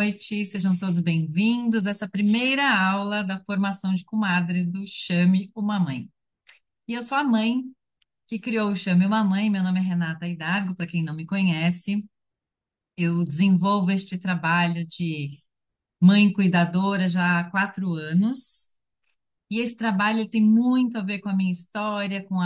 noite, sejam todos bem-vindos a essa primeira aula da formação de comadres do Chame uma Mãe. E eu sou a mãe que criou o Chame uma Mãe, meu nome é Renata Hidargo, para quem não me conhece. Eu desenvolvo este trabalho de mãe cuidadora já há 4 anos. E esse trabalho ele tem muito a ver com a minha história, com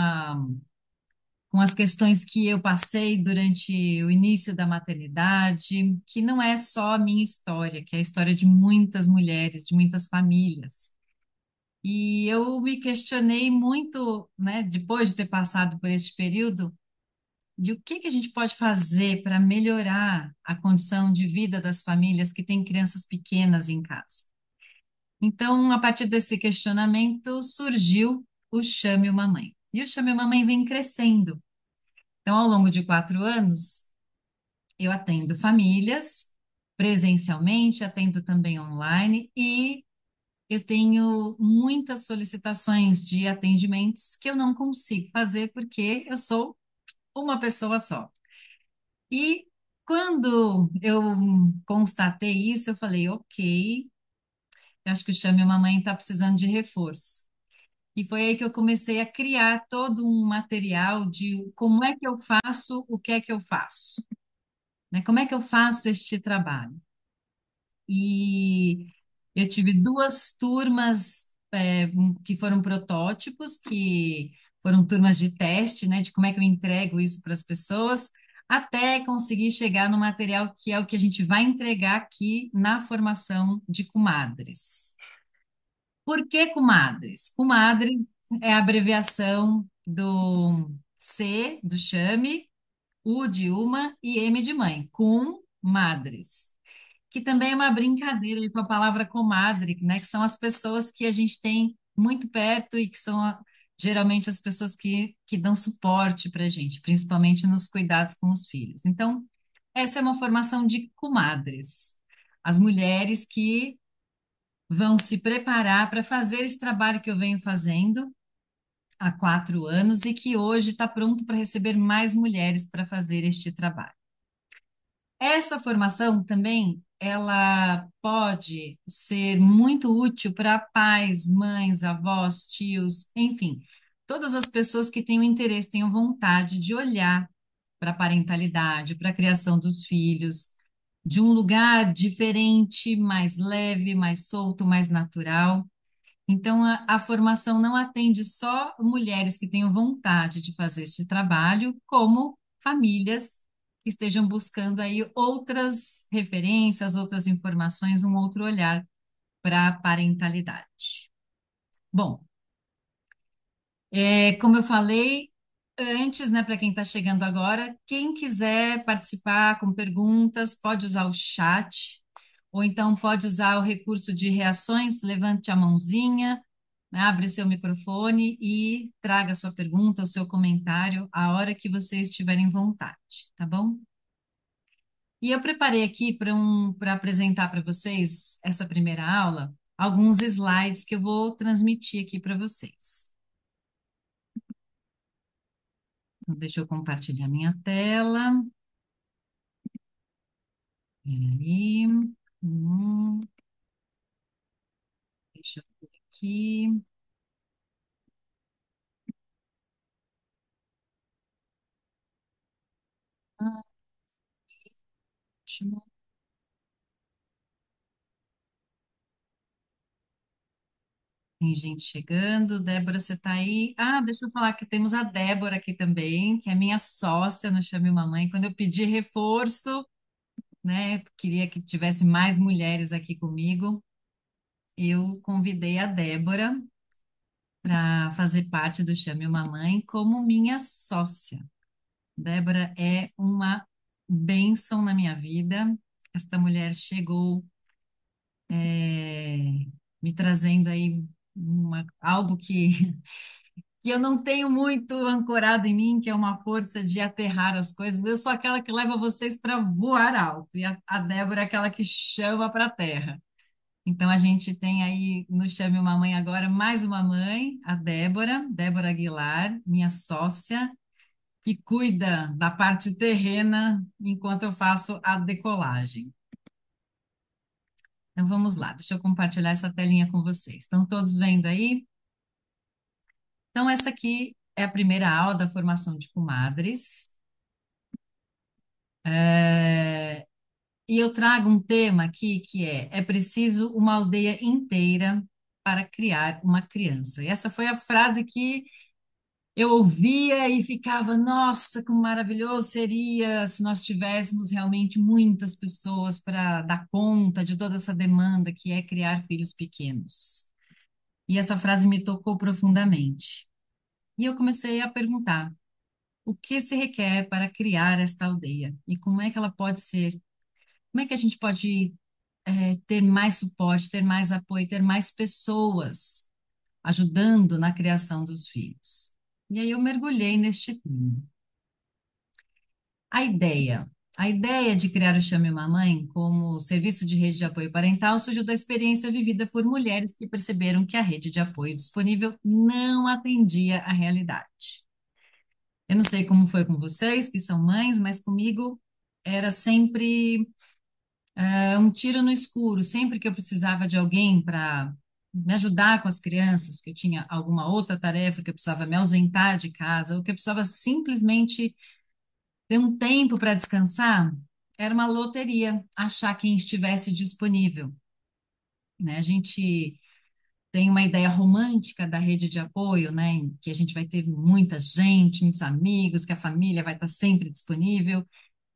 as questões que eu passei durante o início da maternidade, que não é só a minha história, que é a história de muitas mulheres, de muitas famílias. E eu me questionei muito, né, depois de ter passado por este período, de o que a gente pode fazer para melhorar a condição de vida das famílias que têm crianças pequenas em casa. Então, a partir desse questionamento, surgiu o Chame uma Mãe. E o Chame uma Mãe vem crescendo. Então, ao longo de 4 anos, eu atendo famílias presencialmente, atendo também online e eu tenho muitas solicitações de atendimentos que eu não consigo fazer porque eu sou uma pessoa só. E quando eu constatei isso, eu falei, ok, eu acho que o Chame Uma Mãe está precisando de reforço. E foi aí que eu comecei a criar todo um material de como é que eu faço, o que é que eu faço, né? Como é que eu faço este trabalho? E eu tive duas turmas que foram protótipos, que foram turmas de teste, né, de como é que eu entrego isso para as pessoas, até conseguir chegar no material que é o que a gente vai entregar aqui na formação de comadres. Por que comadres? Comadres é a abreviação do C, do chame, U de uma e M de mãe, com madres, que também é uma brincadeira aí com a palavra comadre, né? Que são as pessoas que a gente tem muito perto e que são geralmente as pessoas que dão suporte para a gente, principalmente nos cuidados com os filhos. Então, essa é uma formação de comadres, as mulheres que vão se preparar para fazer esse trabalho que eu venho fazendo há 4 anos e que hoje está pronto para receber mais mulheres para fazer este trabalho. Essa formação também, ela pode ser muito útil para pais, mães, avós, tios, enfim, todas as pessoas que tenham interesse, tenham vontade de olhar para a parentalidade, para a criação dos filhos, de um lugar diferente, mais leve, mais solto, mais natural. Então, a formação não atende só mulheres que tenham vontade de fazer esse trabalho, como famílias que estejam buscando aí outras referências, outras informações, um outro olhar para a parentalidade. Bom, como eu falei antes, né, para quem está chegando agora, quem quiser participar com perguntas, pode usar o chat, ou então pode usar o recurso de reações, levante a mãozinha, né, abre seu microfone e traga a sua pergunta, o seu comentário, a hora que vocês tiverem vontade, tá bom? E eu preparei aqui para apresentar para vocês essa primeira aula, alguns slides que eu vou transmitir aqui para vocês. Então, deixa eu compartilhar minha tela. Peraí. Hum, deixa eu ver aqui. Ah, ótimo. Tem gente chegando. Débora, você está aí? Ah, deixa eu falar que temos a Débora aqui também, que é minha sócia no Chame Uma Mãe. Quando eu pedi reforço, né, queria que tivesse mais mulheres aqui comigo, eu convidei a Débora para fazer parte do Chame Uma Mãe como minha sócia. Débora é uma bênção na minha vida. Esta mulher chegou me trazendo aí algo que eu não tenho muito ancorado em mim, que é uma força de aterrar as coisas. Eu sou aquela que leva vocês para voar alto, e a Débora é aquela que chama para a terra. Então, a gente tem aí no Chame Uma Mãe agora mais uma mãe, a Débora, Débora Aguilar, minha sócia, que cuida da parte terrena enquanto eu faço a decolagem. Então vamos lá, deixa eu compartilhar essa telinha com vocês. Estão todos vendo aí? Então, essa aqui é a primeira aula da formação de comadres. É, E eu trago um tema aqui que é preciso uma aldeia inteira para criar uma criança. E essa foi a frase que eu ouvia e ficava, nossa, como maravilhoso seria se nós tivéssemos realmente muitas pessoas para dar conta de toda essa demanda que é criar filhos pequenos. E essa frase me tocou profundamente. E eu comecei a perguntar: o que se requer para criar esta aldeia? E como é que ela pode ser? Como é que a gente pode ter mais suporte, ter mais apoio, ter mais pessoas ajudando na criação dos filhos? E aí eu mergulhei neste tema. A ideia. A ideia de criar o Chame Mamãe como serviço de rede de apoio parental surgiu da experiência vivida por mulheres que perceberam que a rede de apoio disponível não atendia à realidade. Eu não sei como foi com vocês, que são mães, mas comigo era sempre um tiro no escuro. Sempre que eu precisava de alguém para me ajudar com as crianças, que eu tinha alguma outra tarefa, que eu precisava me ausentar de casa, ou que eu precisava simplesmente ter um tempo para descansar, era uma loteria achar quem estivesse disponível, né? A gente tem uma ideia romântica da rede de apoio, né, em que a gente vai ter muita gente, muitos amigos, que a família vai estar sempre disponível.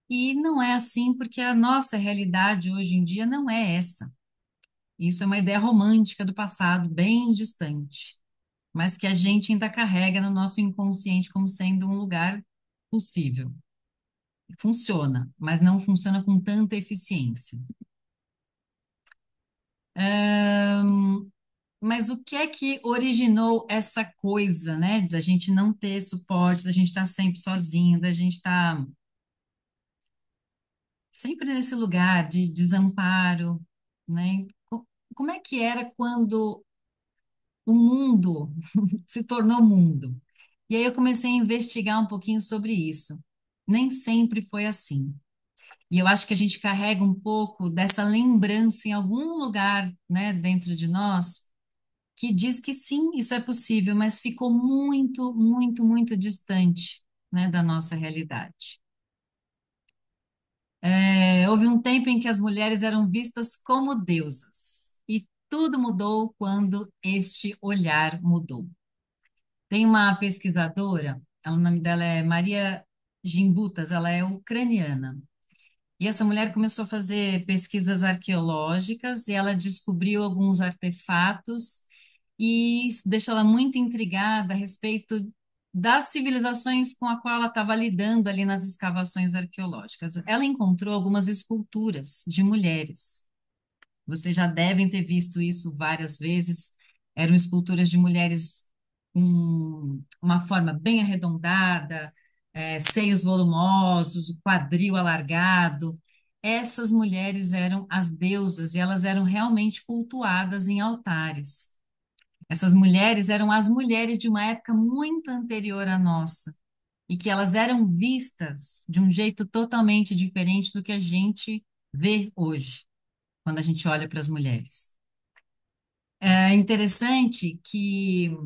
E não é assim, porque a nossa realidade hoje em dia não é essa. Isso é uma ideia romântica do passado, bem distante, mas que a gente ainda carrega no nosso inconsciente como sendo um lugar possível. Funciona, mas não funciona com tanta eficiência. Mas o que é que originou essa coisa, né, da gente não ter suporte, da gente estar sempre sozinho, da gente estar sempre nesse lugar de desamparo, né? Como é que era quando o mundo se tornou mundo? E aí eu comecei a investigar um pouquinho sobre isso. Nem sempre foi assim. E eu acho que a gente carrega um pouco dessa lembrança em algum lugar, né, dentro de nós, que diz que sim, isso é possível, mas ficou muito, muito, muito distante, né, da nossa realidade. Houve um tempo em que as mulheres eram vistas como deusas, e tudo mudou quando este olhar mudou. Tem uma pesquisadora, o nome dela é Maria Gimbutas, ela é ucraniana. E essa mulher começou a fazer pesquisas arqueológicas e ela descobriu alguns artefatos e isso deixou ela muito intrigada a respeito das civilizações com a qual ela estava lidando ali nas escavações arqueológicas. Ela encontrou algumas esculturas de mulheres. Vocês já devem ter visto isso várias vezes. Eram esculturas de mulheres com uma forma bem arredondada, seios volumosos, o quadril alargado. Essas mulheres eram as deusas e elas eram realmente cultuadas em altares. Essas mulheres eram as mulheres de uma época muito anterior à nossa e que elas eram vistas de um jeito totalmente diferente do que a gente vê hoje, quando a gente olha para as mulheres. É interessante que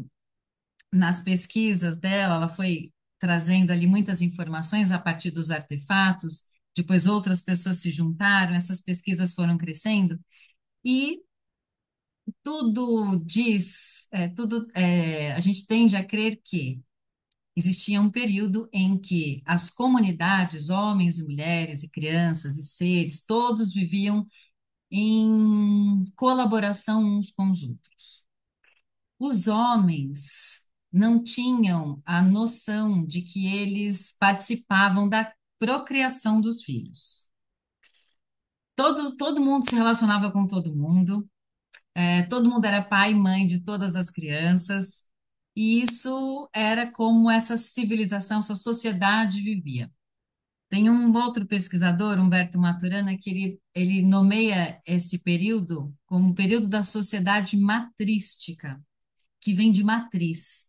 nas pesquisas dela, ela foi trazendo ali muitas informações a partir dos artefatos, depois outras pessoas se juntaram, essas pesquisas foram crescendo, e tudo diz, a gente tende a crer que existia um período em que as comunidades, homens e mulheres e crianças e seres, todos viviam em colaboração uns com os outros. Os homens não tinham a noção de que eles participavam da procriação dos filhos. Todo mundo se relacionava com todo mundo, todo mundo era pai e mãe de todas as crianças, e isso era como essa civilização, essa sociedade vivia. Tem um outro pesquisador, Humberto Maturana, que ele nomeia esse período como o período da sociedade matrística, que vem de matriz.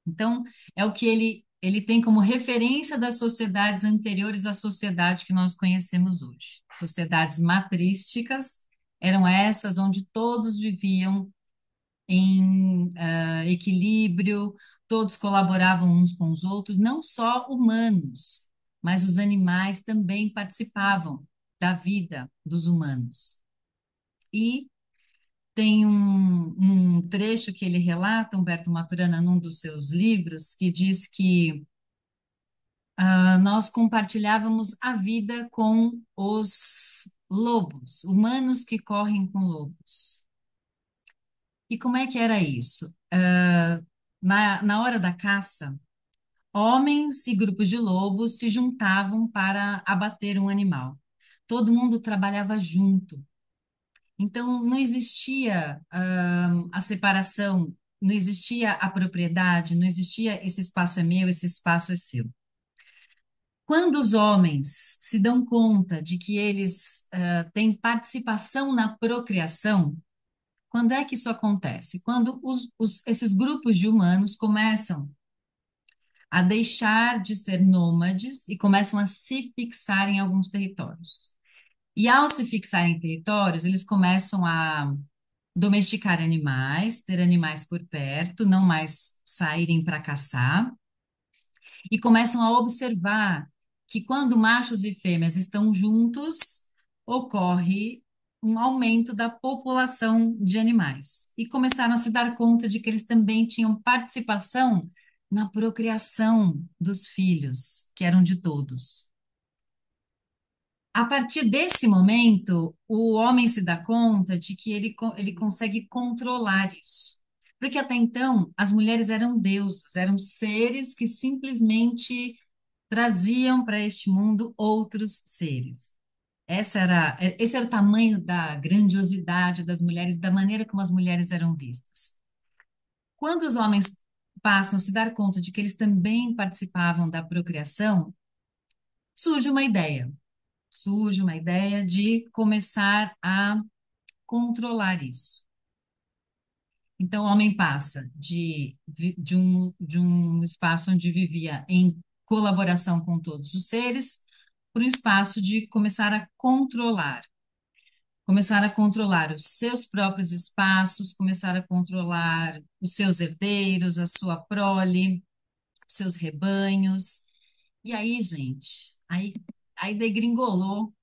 Então, é o que ele tem como referência das sociedades anteriores à sociedade que nós conhecemos hoje. Sociedades matrísticas, eram essas onde todos viviam em equilíbrio, todos colaboravam uns com os outros, não só humanos, mas os animais também participavam da vida dos humanos. E tem um trecho que ele relata, Humberto Maturana, num dos seus livros, que diz que nós compartilhávamos a vida com os lobos, humanos que correm com lobos. E como é que era isso? Na hora da caça, homens e grupos de lobos se juntavam para abater um animal. Todo mundo trabalhava junto. Então, não existia a separação, não existia a propriedade, não existia esse espaço é meu, esse espaço é seu. Quando os homens se dão conta de que eles têm participação na procriação, quando é que isso acontece? Quando esses grupos de humanos começam a deixar de ser nômades e começam a se fixar em alguns territórios. E ao se fixar em territórios, eles começam a domesticar animais, ter animais por perto, não mais saírem para caçar, e começam a observar que quando machos e fêmeas estão juntos, ocorre um aumento da população de animais. E começaram a se dar conta de que eles também tinham participação na procriação dos filhos, que eram de todos. A partir desse momento, o homem se dá conta de que ele consegue controlar isso. Porque até então, as mulheres eram deusas, eram seres que simplesmente traziam para este mundo outros seres. Esse era o tamanho da grandiosidade das mulheres, da maneira como as mulheres eram vistas. Quando os homens passam a se dar conta de que eles também participavam da procriação, surge uma ideia. Surge uma ideia de começar a controlar isso. Então, o homem passa de um espaço onde vivia em colaboração com todos os seres para um espaço de começar a controlar os seus próprios espaços, começar a controlar os seus herdeiros, a sua prole, seus rebanhos. E aí, gente, aí degringolou,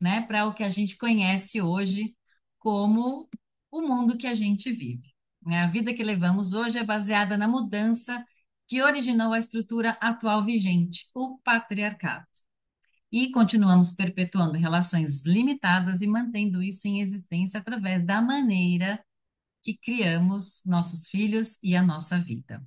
né, para o que a gente conhece hoje como o mundo que a gente vive, né? A vida que levamos hoje é baseada na mudança que originou a estrutura atual vigente, o patriarcado. E continuamos perpetuando relações limitadas e mantendo isso em existência através da maneira que criamos nossos filhos e a nossa vida.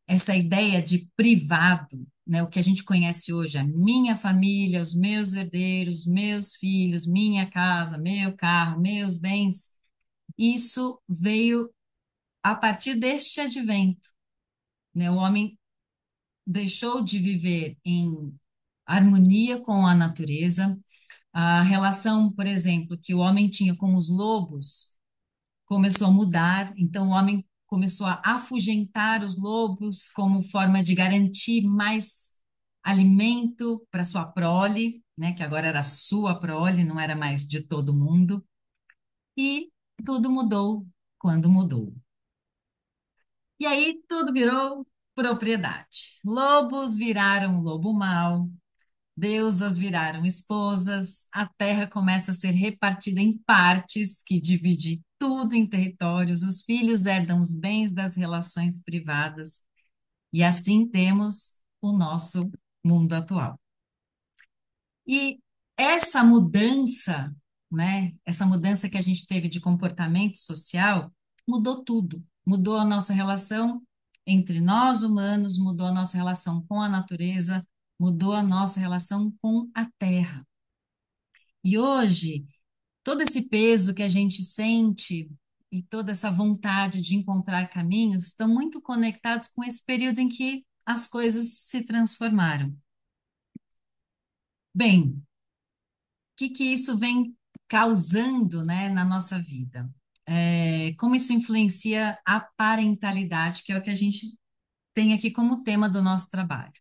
Essa ideia de privado, né, o que a gente conhece hoje, a minha família, os meus herdeiros, meus filhos, minha casa, meu carro, meus bens, isso veio a partir deste advento, né? O homem deixou de viver em harmonia com a natureza, a relação, por exemplo, que o homem tinha com os lobos começou a mudar, então o homem começou a afugentar os lobos como forma de garantir mais alimento para sua prole, né, que agora era sua prole, não era mais de todo mundo, e tudo mudou quando mudou. E aí tudo virou propriedade. Lobos viraram lobo mau, deusas viraram esposas, a terra começa a ser repartida em partes que divide tudo em territórios, os filhos herdam os bens das relações privadas, e assim temos o nosso mundo atual. E essa mudança, né, essa mudança que a gente teve de comportamento social, mudou tudo. Mudou a nossa relação entre nós humanos, mudou a nossa relação com a natureza, mudou a nossa relação com a terra. E hoje, todo esse peso que a gente sente e toda essa vontade de encontrar caminhos estão muito conectados com esse período em que as coisas se transformaram. Bem, que isso vem causando, né, na nossa vida? Como isso influencia a parentalidade, que é o que a gente tem aqui como tema do nosso trabalho.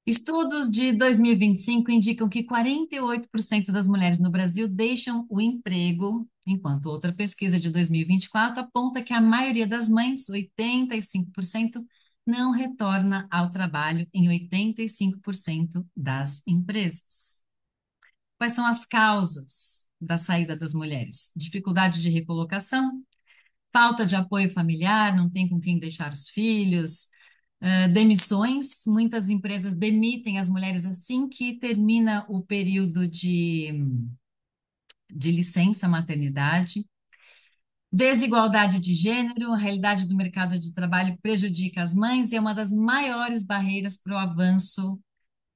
Estudos de 2025 indicam que 48% das mulheres no Brasil deixam o emprego, enquanto outra pesquisa de 2024 aponta que a maioria das mães, 85%, não retorna ao trabalho em 85% das empresas. Quais são as causas da saída das mulheres? Dificuldade de recolocação, falta de apoio familiar, não tem com quem deixar os filhos, demissões, muitas empresas demitem as mulheres assim que termina o período de licença maternidade. Desigualdade de gênero, a realidade do mercado de trabalho prejudica as mães e é uma das maiores barreiras para o avanço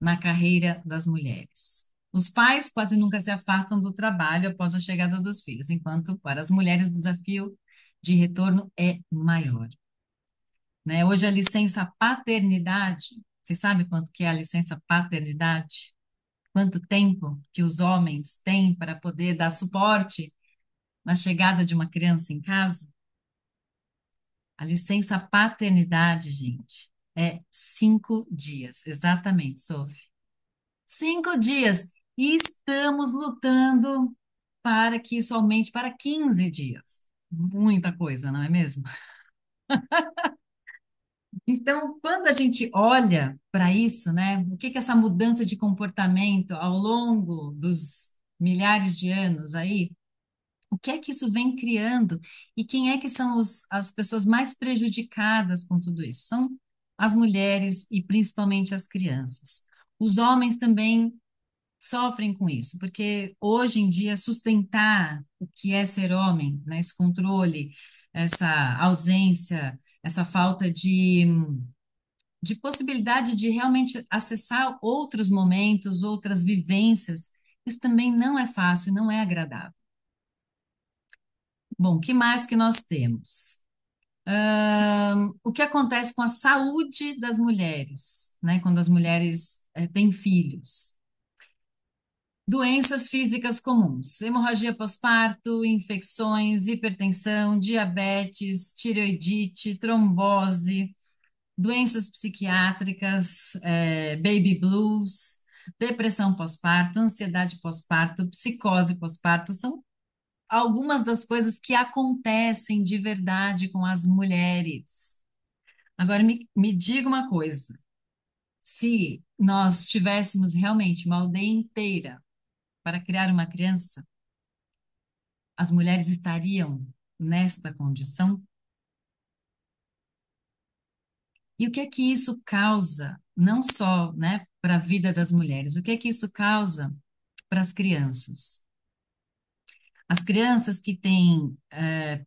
na carreira das mulheres. Os pais quase nunca se afastam do trabalho após a chegada dos filhos, enquanto para as mulheres o desafio de retorno é maior, né? Hoje a licença paternidade, você sabe quanto que é a licença paternidade? Quanto tempo que os homens têm para poder dar suporte na chegada de uma criança em casa? A licença paternidade, gente, é 5 dias, exatamente, Sophie. 5 dias. E estamos lutando para que isso aumente para 15 dias. Muita coisa, não é mesmo? Então, quando a gente olha para isso, né, o que que essa mudança de comportamento ao longo dos milhares de anos aí, o que é que isso vem criando e quem é que são as pessoas mais prejudicadas com tudo isso? São as mulheres e principalmente as crianças. Os homens também sofrem com isso, porque hoje em dia sustentar o que é ser homem, né, esse controle, essa ausência, essa falta de possibilidade de realmente acessar outros momentos, outras vivências, isso também não é fácil, não é agradável. Bom, o que mais que nós temos? O que acontece com a saúde das mulheres, né, quando as mulheres têm filhos? Doenças físicas comuns, hemorragia pós-parto, infecções, hipertensão, diabetes, tireoidite, trombose, doenças psiquiátricas, baby blues, depressão pós-parto, ansiedade pós-parto, psicose pós-parto, são algumas das coisas que acontecem de verdade com as mulheres. Agora, me diga uma coisa: se nós tivéssemos realmente uma aldeia inteira para criar uma criança, as mulheres estariam nesta condição? E o que é que isso causa, não só, né, para a vida das mulheres, o que é que isso causa para as crianças? As crianças que têm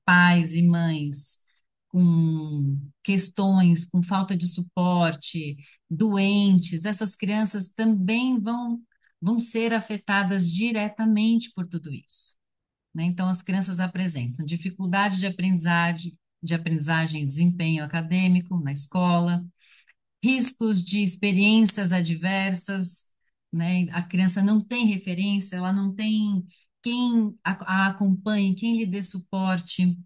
pais e mães com questões, com falta de suporte, doentes, essas crianças também vão ser afetadas diretamente por tudo isso, né? Então, as crianças apresentam dificuldade de aprendizagem e desempenho acadêmico na escola, riscos de experiências adversas, né? A criança não tem referência, ela não tem quem a acompanhe, quem lhe dê suporte,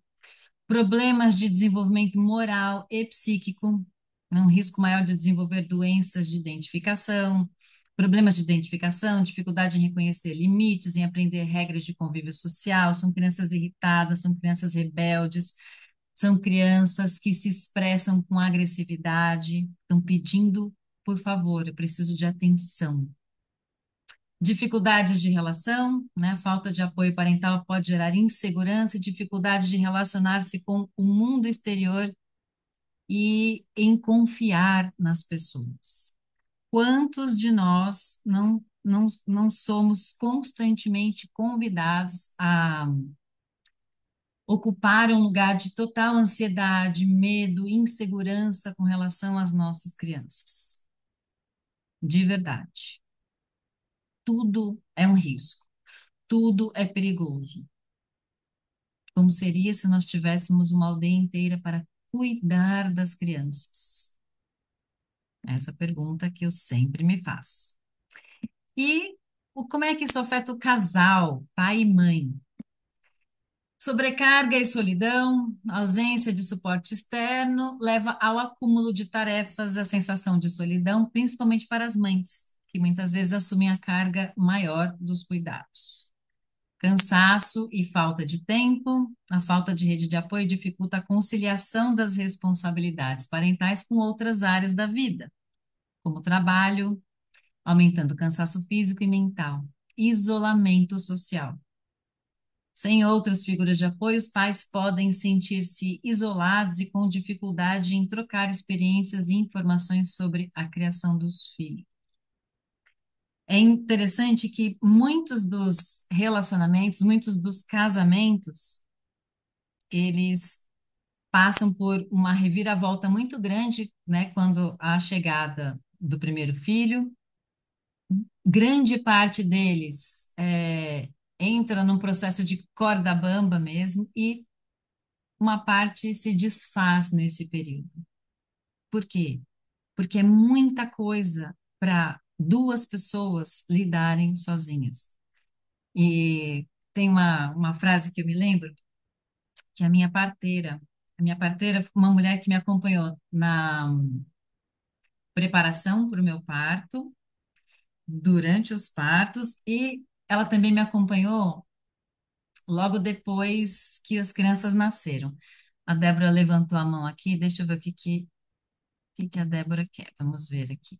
problemas de desenvolvimento moral e psíquico, né? Um risco maior de desenvolver doenças de identificação, problemas de identificação, dificuldade em reconhecer limites, em aprender regras de convívio social, são crianças irritadas, são crianças rebeldes, são crianças que se expressam com agressividade, estão pedindo, por favor, eu preciso de atenção. Dificuldades de relação, né? Falta de apoio parental pode gerar insegurança e dificuldade de relacionar-se com o mundo exterior e em confiar nas pessoas. Quantos de nós não somos constantemente convidados a ocupar um lugar de total ansiedade, medo, insegurança com relação às nossas crianças? De verdade. Tudo é um risco, tudo é perigoso. Como seria se nós tivéssemos uma aldeia inteira para cuidar das crianças? Essa pergunta que eu sempre me faço. E como é que isso afeta o casal, pai e mãe? Sobrecarga e solidão, ausência de suporte externo, leva ao acúmulo de tarefas, a sensação de solidão, principalmente para as mães, que muitas vezes assumem a carga maior dos cuidados. Cansaço e falta de tempo, a falta de rede de apoio dificulta a conciliação das responsabilidades parentais com outras áreas da vida, como trabalho, aumentando o cansaço físico e mental, isolamento social. Sem outras figuras de apoio, os pais podem sentir-se isolados e com dificuldade em trocar experiências e informações sobre a criação dos filhos. É interessante que muitos dos relacionamentos, muitos dos casamentos, eles passam por uma reviravolta muito grande, né, quando a chegada do primeiro filho. Grande parte deles entra num processo de corda bamba mesmo e uma parte se desfaz nesse período. Por quê? Porque é muita coisa para duas pessoas lidarem sozinhas. E tem uma frase que eu me lembro, que a minha parteira, uma mulher que me acompanhou na preparação para o meu parto, durante os partos, e ela também me acompanhou logo depois que as crianças nasceram. A Débora levantou a mão aqui, deixa eu ver o que a Débora quer. Vamos ver aqui.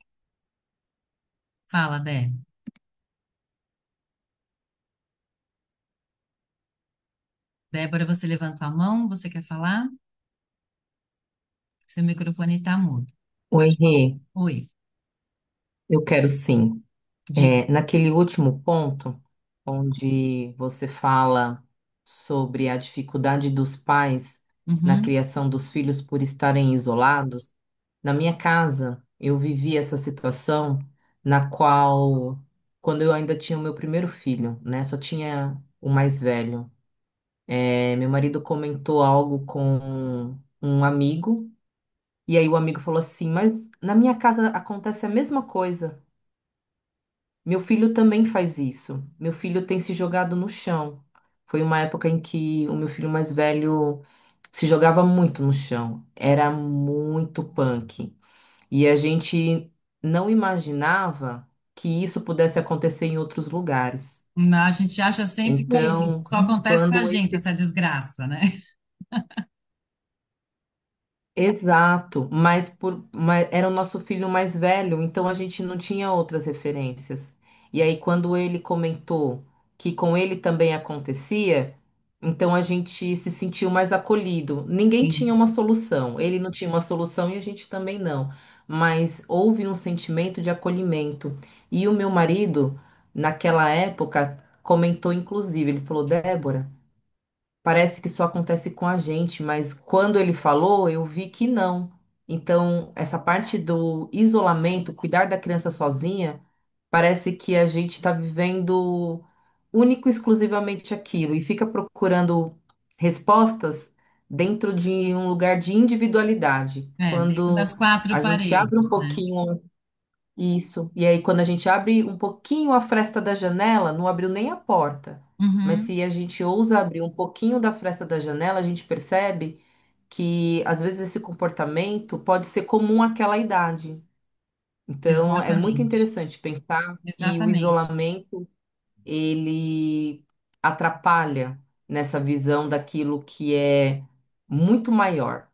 Fala, Dé. Débora, você levantou a mão, você quer falar? Seu microfone está mudo. Oi, Pode falar. Rê, Oi, eu quero sim. diga. Naquele último ponto, onde você fala sobre a dificuldade dos pais na Uhum. criação dos filhos por estarem isolados, na minha casa eu vivi essa situação na qual, quando eu ainda tinha o meu primeiro filho, né, só tinha o mais velho, meu marido comentou algo com um amigo, e aí o amigo falou assim: Mas na minha casa acontece a mesma coisa. Meu filho também faz isso. Meu filho tem se jogado no chão. Foi uma época em que o meu filho mais velho se jogava muito no chão. Era muito punk. E a gente não imaginava que isso pudesse acontecer em outros lugares. A gente acha sempre que Então, só acontece com a quando gente esse essa desgraça, né? Exato, mas era o nosso filho mais velho, então a gente não tinha outras referências. E aí, quando ele comentou que com ele também acontecia, então a gente se sentiu mais acolhido. Ninguém tinha Sim. uma solução, ele não tinha uma solução e a gente também não, mas houve um sentimento de acolhimento. E o meu marido, naquela época, comentou inclusive, ele falou: Débora. Parece que só acontece com a gente, mas quando ele falou, eu vi que não. Então, essa parte do isolamento, cuidar da criança sozinha, parece que a gente está vivendo único e exclusivamente aquilo e fica procurando respostas dentro de um lugar de individualidade. Dentro Quando das quatro a gente abre paredes, um né? pouquinho isso. E aí, quando a gente abre um pouquinho a fresta da janela, não abriu nem a porta. Mas Uhum. se a gente ousa abrir um pouquinho da fresta da janela, a gente percebe que às vezes esse comportamento pode ser comum àquela idade. Então, é muito Exatamente, interessante pensar que o exatamente. isolamento ele atrapalha nessa visão daquilo que é muito maior.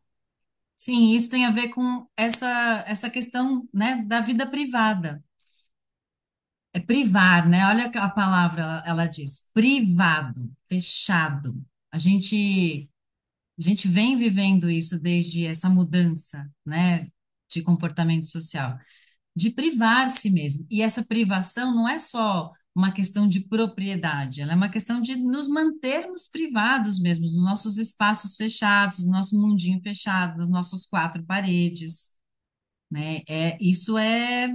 Sim, isso tem a ver com essa questão, né, da vida privada. É privar, né? Olha a palavra, ela diz, privado, fechado. A gente vem vivendo isso desde essa mudança, né, de comportamento social, de privar-se mesmo. E essa privação não é só uma questão de propriedade, ela é uma questão de nos mantermos privados mesmo, nos nossos espaços fechados, no nosso mundinho fechado, nas nossas quatro paredes, né? Isso é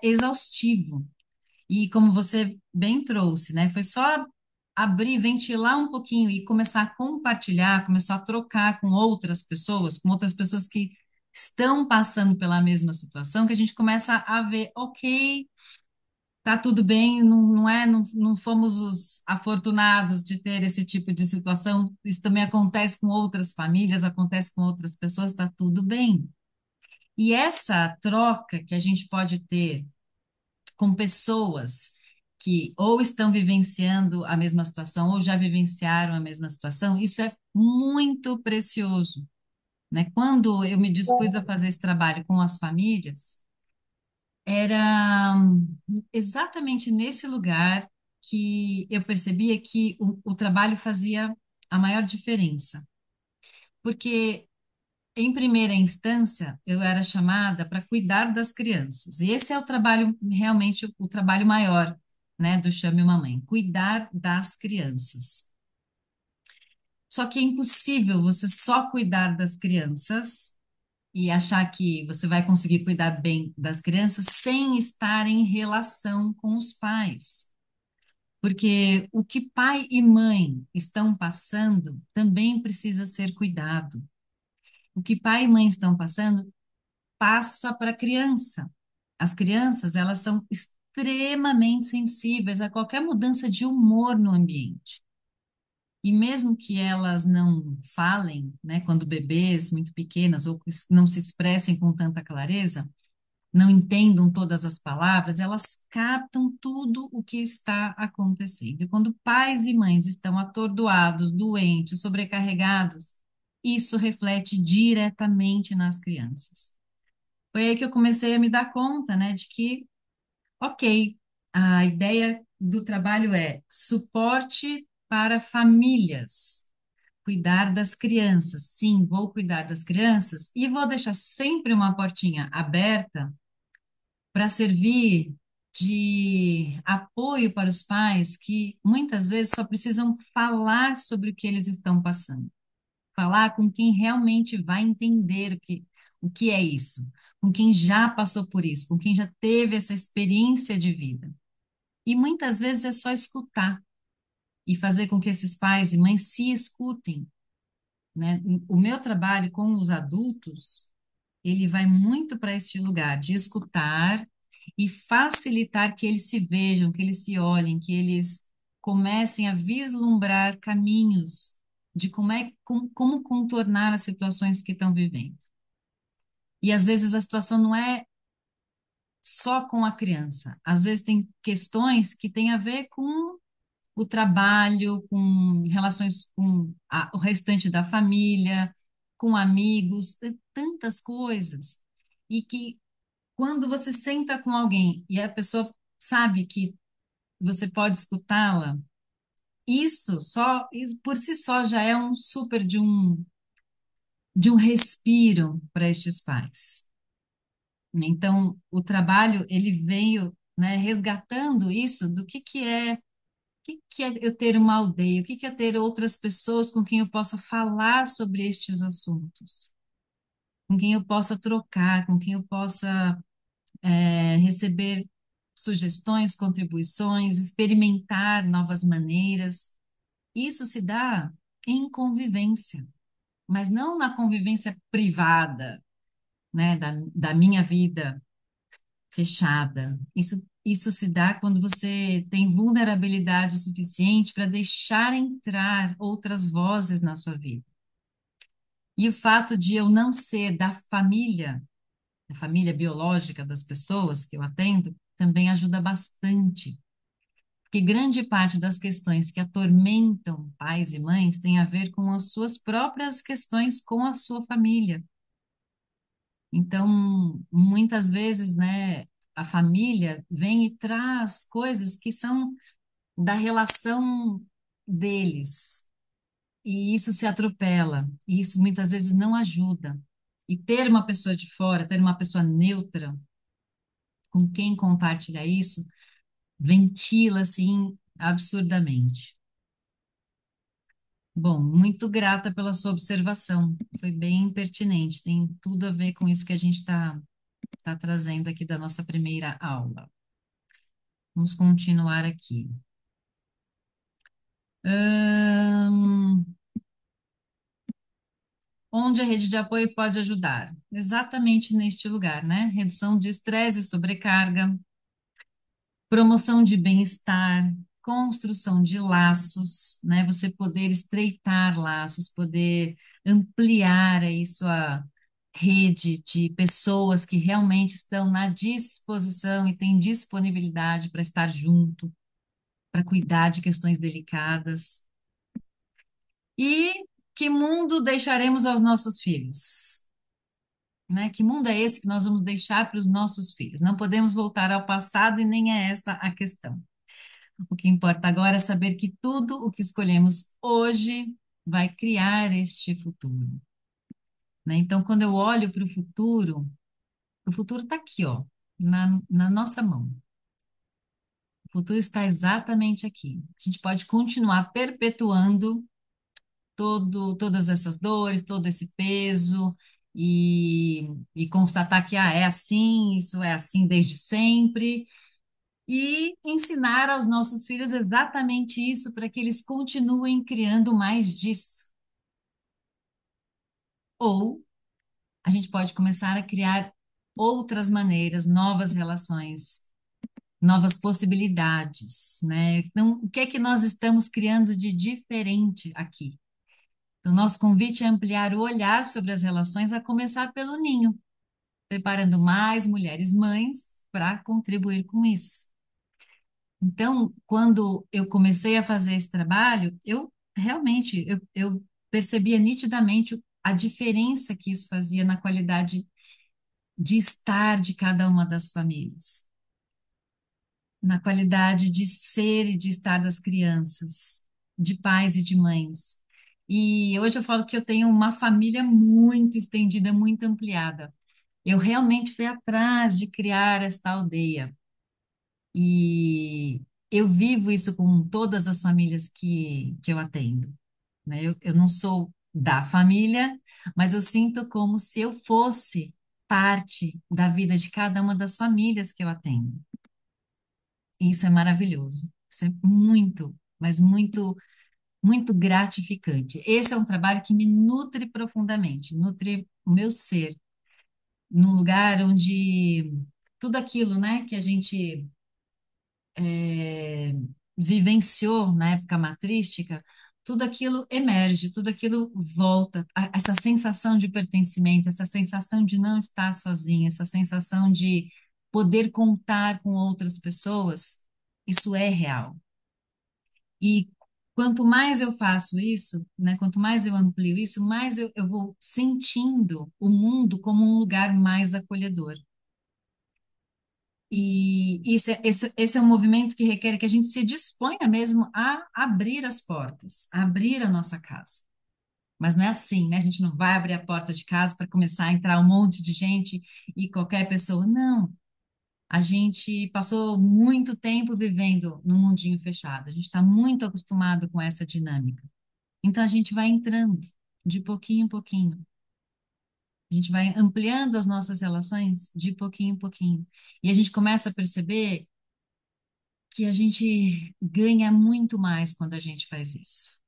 exaustivo. E como você bem trouxe, né? Foi só abrir, ventilar um pouquinho e começar a compartilhar, começar a trocar com outras pessoas que estão passando pela mesma situação, que a gente começa a ver, ok, tá tudo bem, não fomos os afortunados de ter esse tipo de situação. Isso também acontece com outras famílias, acontece com outras pessoas, tá tudo bem. E essa troca que a gente pode ter com pessoas que ou estão vivenciando a mesma situação ou já vivenciaram a mesma situação, isso é muito precioso, né? Quando eu me dispus a fazer esse trabalho com as famílias, era exatamente nesse lugar que eu percebia que o trabalho fazia a maior diferença. Porque, em primeira instância, eu era chamada para cuidar das crianças. E esse é o trabalho, realmente, o trabalho maior, né, do Chame Uma Mãe, cuidar das crianças. Só que é impossível você só cuidar das crianças e achar que você vai conseguir cuidar bem das crianças sem estar em relação com os pais. Porque o que pai e mãe estão passando também precisa ser cuidado. O que pai e mãe estão passando passa para a criança. As crianças, elas são extremamente sensíveis a qualquer mudança de humor no ambiente. E mesmo que elas não falem, né, quando bebês muito pequenas ou que não se expressem com tanta clareza, não entendam todas as palavras, elas captam tudo o que está acontecendo. E quando pais e mães estão atordoados, doentes, sobrecarregados, isso reflete diretamente nas crianças. Foi aí que eu comecei a me dar conta, né, de que, ok, a ideia do trabalho é suporte para famílias, cuidar das crianças. Sim, vou cuidar das crianças e vou deixar sempre uma portinha aberta para servir de apoio para os pais que muitas vezes só precisam falar sobre o que eles estão passando, falar com quem realmente vai entender o que é isso, com quem já passou por isso, com quem já teve essa experiência de vida. E muitas vezes é só escutar e fazer com que esses pais e mães se escutem, né? O meu trabalho com os adultos ele vai muito para este lugar de escutar e facilitar que eles se vejam, que eles se olhem, que eles comecem a vislumbrar caminhos de como contornar as situações que estão vivendo. E às vezes a situação não é só com a criança, às vezes tem questões que têm a ver com o trabalho, com relações com o restante da família, com amigos, tantas coisas. E que quando você senta com alguém e a pessoa sabe que você pode escutá-la, isso por si só já é um super de um respiro para estes pais. Então, o trabalho ele veio, né, resgatando isso do que é eu ter uma aldeia, o que é ter outras pessoas com quem eu possa falar sobre estes assuntos, com quem eu possa trocar, com quem eu possa receber sugestões, contribuições, experimentar novas maneiras. Isso se dá em convivência, mas não na convivência privada, né, da minha vida fechada. Isso se dá quando você tem vulnerabilidade suficiente para deixar entrar outras vozes na sua vida. E o fato de eu não ser da família biológica das pessoas que eu atendo, também ajuda bastante. Porque grande parte das questões que atormentam pais e mães tem a ver com as suas próprias questões com a sua família. Então, muitas vezes, né, a família vem e traz coisas que são da relação deles, e isso se atropela, e isso muitas vezes não ajuda. E ter uma pessoa de fora, ter uma pessoa neutra com quem compartilhar isso, ventila assim absurdamente. Bom, muito grata pela sua observação. Foi bem pertinente, tem tudo a ver com isso que a gente tá trazendo aqui da nossa primeira aula. Vamos continuar aqui. Ahn, onde a rede de apoio pode ajudar? Exatamente neste lugar, né? Redução de estresse e sobrecarga, promoção de bem-estar, construção de laços, né? Você poder estreitar laços, poder ampliar aí sua rede de pessoas que realmente estão na disposição e têm disponibilidade para estar junto, para cuidar de questões delicadas. E que mundo deixaremos aos nossos filhos? Né? Que mundo é esse que nós vamos deixar para os nossos filhos? Não podemos voltar ao passado e nem é essa a questão. O que importa agora é saber que tudo o que escolhemos hoje vai criar este futuro, né? Então, quando eu olho para o futuro está aqui, ó, na nossa mão. O futuro está exatamente aqui. A gente pode continuar perpetuando todas essas dores, todo esse peso e constatar que é assim, isso é assim desde sempre, e ensinar aos nossos filhos exatamente isso para que eles continuem criando mais disso. Ou a gente pode começar a criar outras maneiras, novas relações, novas possibilidades, né? Então, o que é que nós estamos criando de diferente aqui? O nosso convite é ampliar o olhar sobre as relações, a começar pelo ninho, preparando mais mulheres mães para contribuir com isso. Então, quando eu comecei a fazer esse trabalho, eu realmente eu percebia nitidamente a diferença que isso fazia na qualidade de estar de cada uma das famílias, na qualidade de ser e de estar das crianças, de pais e de mães. E hoje eu falo que eu tenho uma família muito estendida, muito ampliada. Eu realmente fui atrás de criar esta aldeia. E eu vivo isso com todas as famílias que eu atendo, né? Eu não sou da família, mas eu sinto como se eu fosse parte da vida de cada uma das famílias que eu atendo. E isso é maravilhoso. Isso é muito, mas muito, muito gratificante. Esse é um trabalho que me nutre profundamente, nutre o meu ser, num lugar onde tudo aquilo, né, que a gente vivenciou na época matrística, tudo aquilo emerge, tudo aquilo volta. Essa sensação de pertencimento, essa sensação de não estar sozinha, essa sensação de poder contar com outras pessoas, isso é real. E quanto mais eu faço isso, né, quanto mais eu amplio isso, mais eu vou sentindo o mundo como um lugar mais acolhedor. E esse é um movimento que requer que a gente se disponha mesmo a abrir as portas, a abrir a nossa casa. Mas não é assim, né? A gente não vai abrir a porta de casa para começar a entrar um monte de gente e qualquer pessoa. Não. A gente passou muito tempo vivendo num mundinho fechado. A gente está muito acostumado com essa dinâmica. Então a gente vai entrando de pouquinho em pouquinho. A gente vai ampliando as nossas relações de pouquinho em pouquinho. E a gente começa a perceber que a gente ganha muito mais quando a gente faz isso.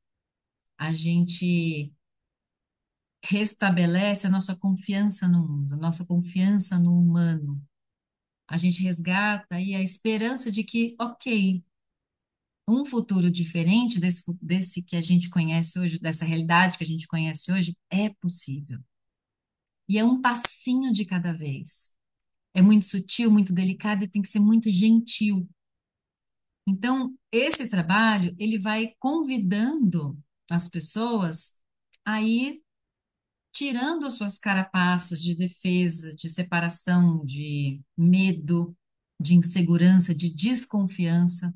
A gente restabelece a nossa confiança no mundo, a nossa confiança no humano. A gente resgata aí a esperança de que, ok, um futuro diferente desse que a gente conhece hoje, dessa realidade que a gente conhece hoje, é possível. E é um passinho de cada vez. É muito sutil, muito delicado e tem que ser muito gentil. Então, esse trabalho, ele vai convidando as pessoas a ir tirando as suas carapaças de defesa, de separação, de medo, de insegurança, de desconfiança.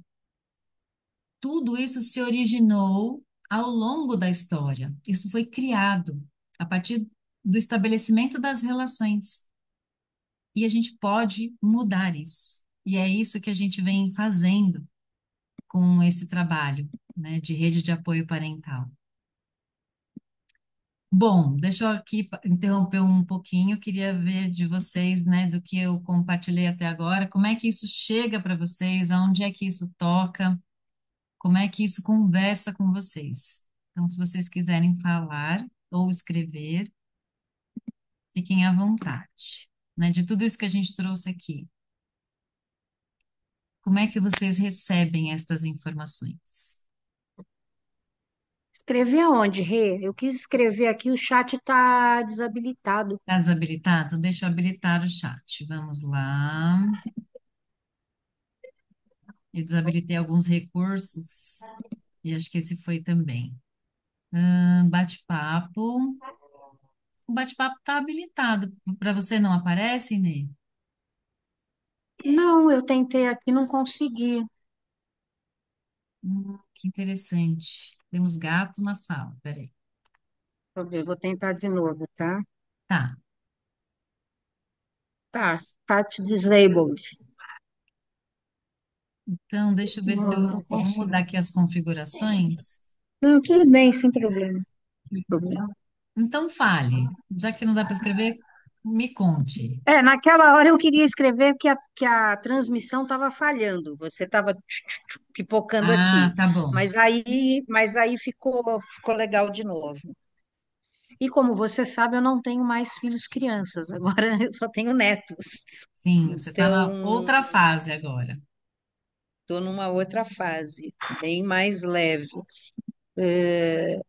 Tudo isso se originou ao longo da história. Isso foi criado a partir do estabelecimento das relações. E a gente pode mudar isso. E é isso que a gente vem fazendo com esse trabalho, né, de rede de apoio parental. Bom, deixa eu aqui interromper um pouquinho, queria ver de vocês, né, do que eu compartilhei até agora, como é que isso chega para vocês, aonde é que isso toca, como é que isso conversa com vocês. Então, se vocês quiserem falar ou escrever, fiquem à vontade, né, de tudo isso que a gente trouxe aqui. Como é que vocês recebem estas informações? Escrever aonde, Rê? Eu quis escrever aqui, o chat está desabilitado. Está desabilitado? Deixa eu habilitar o chat. Vamos lá. Eu desabilitei alguns recursos e acho que esse foi também. Bate-papo. O bate-papo está habilitado. Para você não aparece, Inê? Não, eu tentei aqui, não consegui. Que interessante. Temos gato na sala. Peraí. Deixa eu ver, vou tentar de novo, tá? Tá. Tá, chat disabled. Então, deixa eu ver se Não, eu não vou mudar consigo. aqui as configurações. Não, tudo bem, sem problema. Sem problema. Então, fale. Já que não dá para escrever, me conte. É, naquela hora eu queria escrever que a transmissão estava falhando. Você estava pipocando Ah, aqui. tá bom. Mas aí ficou legal de novo. E como você sabe, eu não tenho mais filhos crianças, agora eu só tenho netos. Sim, você está na Então, outra fase agora. estou numa outra fase, bem mais leve.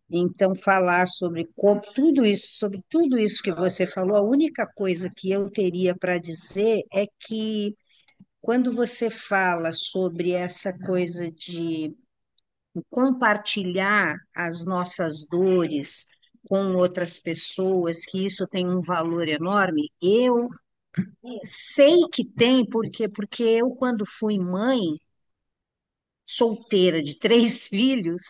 Então, falar sobre tudo isso que você falou, a única coisa que eu teria para dizer é que quando você fala sobre essa coisa de compartilhar as nossas dores com outras pessoas, que isso tem um valor enorme, eu sei que tem, porque eu, quando fui mãe solteira de três filhos,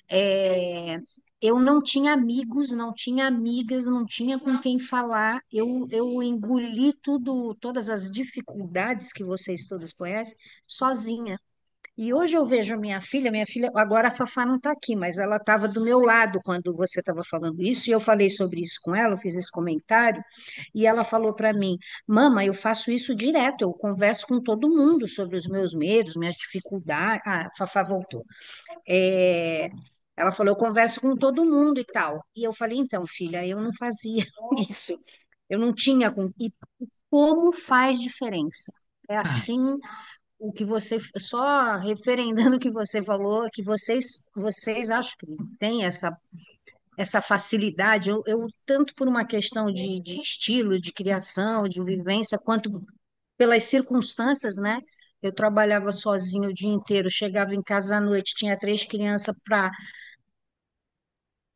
é, eu não tinha amigos, não tinha amigas, não tinha com quem falar. Eu engoli tudo, todas as dificuldades que vocês todos conhecem, sozinha. E hoje eu vejo a minha filha, agora a Fafá não está aqui, mas ela estava do meu lado quando você estava falando isso, e eu falei sobre isso com ela, eu fiz esse comentário, e ela falou para mim: Mama, eu faço isso direto, eu converso com todo mundo sobre os meus medos, minhas dificuldades. Ah, a Fafá voltou. É, ela falou: eu converso com todo mundo e tal. E eu falei: então, filha, eu não fazia isso, eu não tinha. E como faz diferença? É Tá. assim o que você, só referendando o que você falou, que vocês acho que têm essa facilidade, eu tanto por uma questão de estilo, de criação, de vivência, quanto pelas circunstâncias, né? Eu trabalhava sozinho o dia inteiro, chegava em casa à noite, tinha três crianças para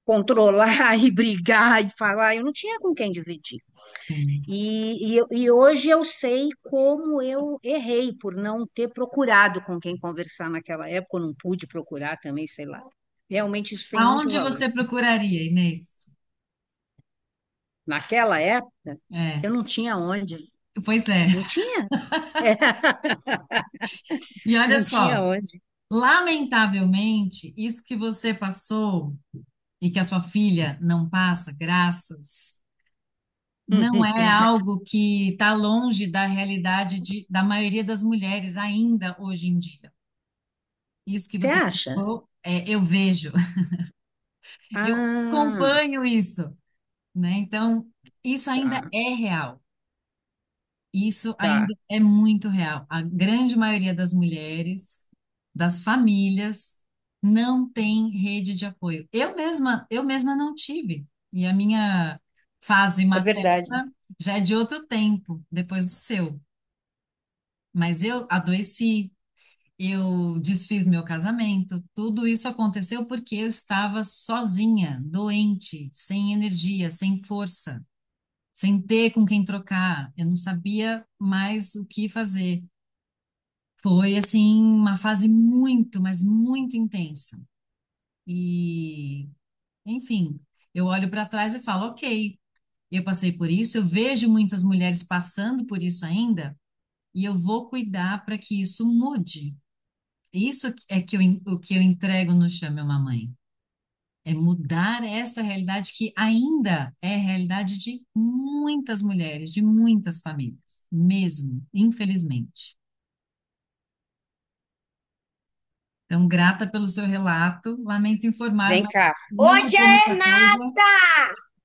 controlar e brigar e falar, eu não tinha com quem dividir. Sim. E hoje eu sei como eu errei por não ter procurado com quem conversar naquela época, eu não pude procurar também, sei lá. Realmente isso tem muito Aonde valor. você procuraria, Inês? Naquela época, É, eu não tinha onde, pois é. não tinha, é, E olha não tinha só, onde. lamentavelmente, isso que você passou e que a sua filha não passa, graças, não é algo que está longe da realidade da maioria das mulheres ainda hoje em dia. Isso que Você você acha? falou, eu vejo, eu Ah, acompanho isso, né? Então, isso ainda tá, é real. Isso tá. ainda é muito real. A grande maioria das mulheres, das famílias, não tem rede de apoio. Eu mesma não tive. E a minha fase É verdade. materna já é de outro tempo, depois do seu. Mas eu adoeci, eu desfiz meu casamento, tudo isso aconteceu porque eu estava sozinha, doente, sem energia, sem força, sem ter com quem trocar. Eu não sabia mais o que fazer. Foi assim uma fase muito, mas muito intensa. E, enfim, eu olho para trás e falo, ok, eu passei por isso, eu vejo muitas mulheres passando por isso ainda, e eu vou cuidar para que isso mude. Isso é o que eu entrego no Chame Uma Mãe. É mudar essa realidade que ainda é realidade de muitas mulheres, de muitas famílias, mesmo, infelizmente. Então, grata pelo seu relato. Lamento informar, Vem mas cá. não Oi, mudou muita coisa. Renata!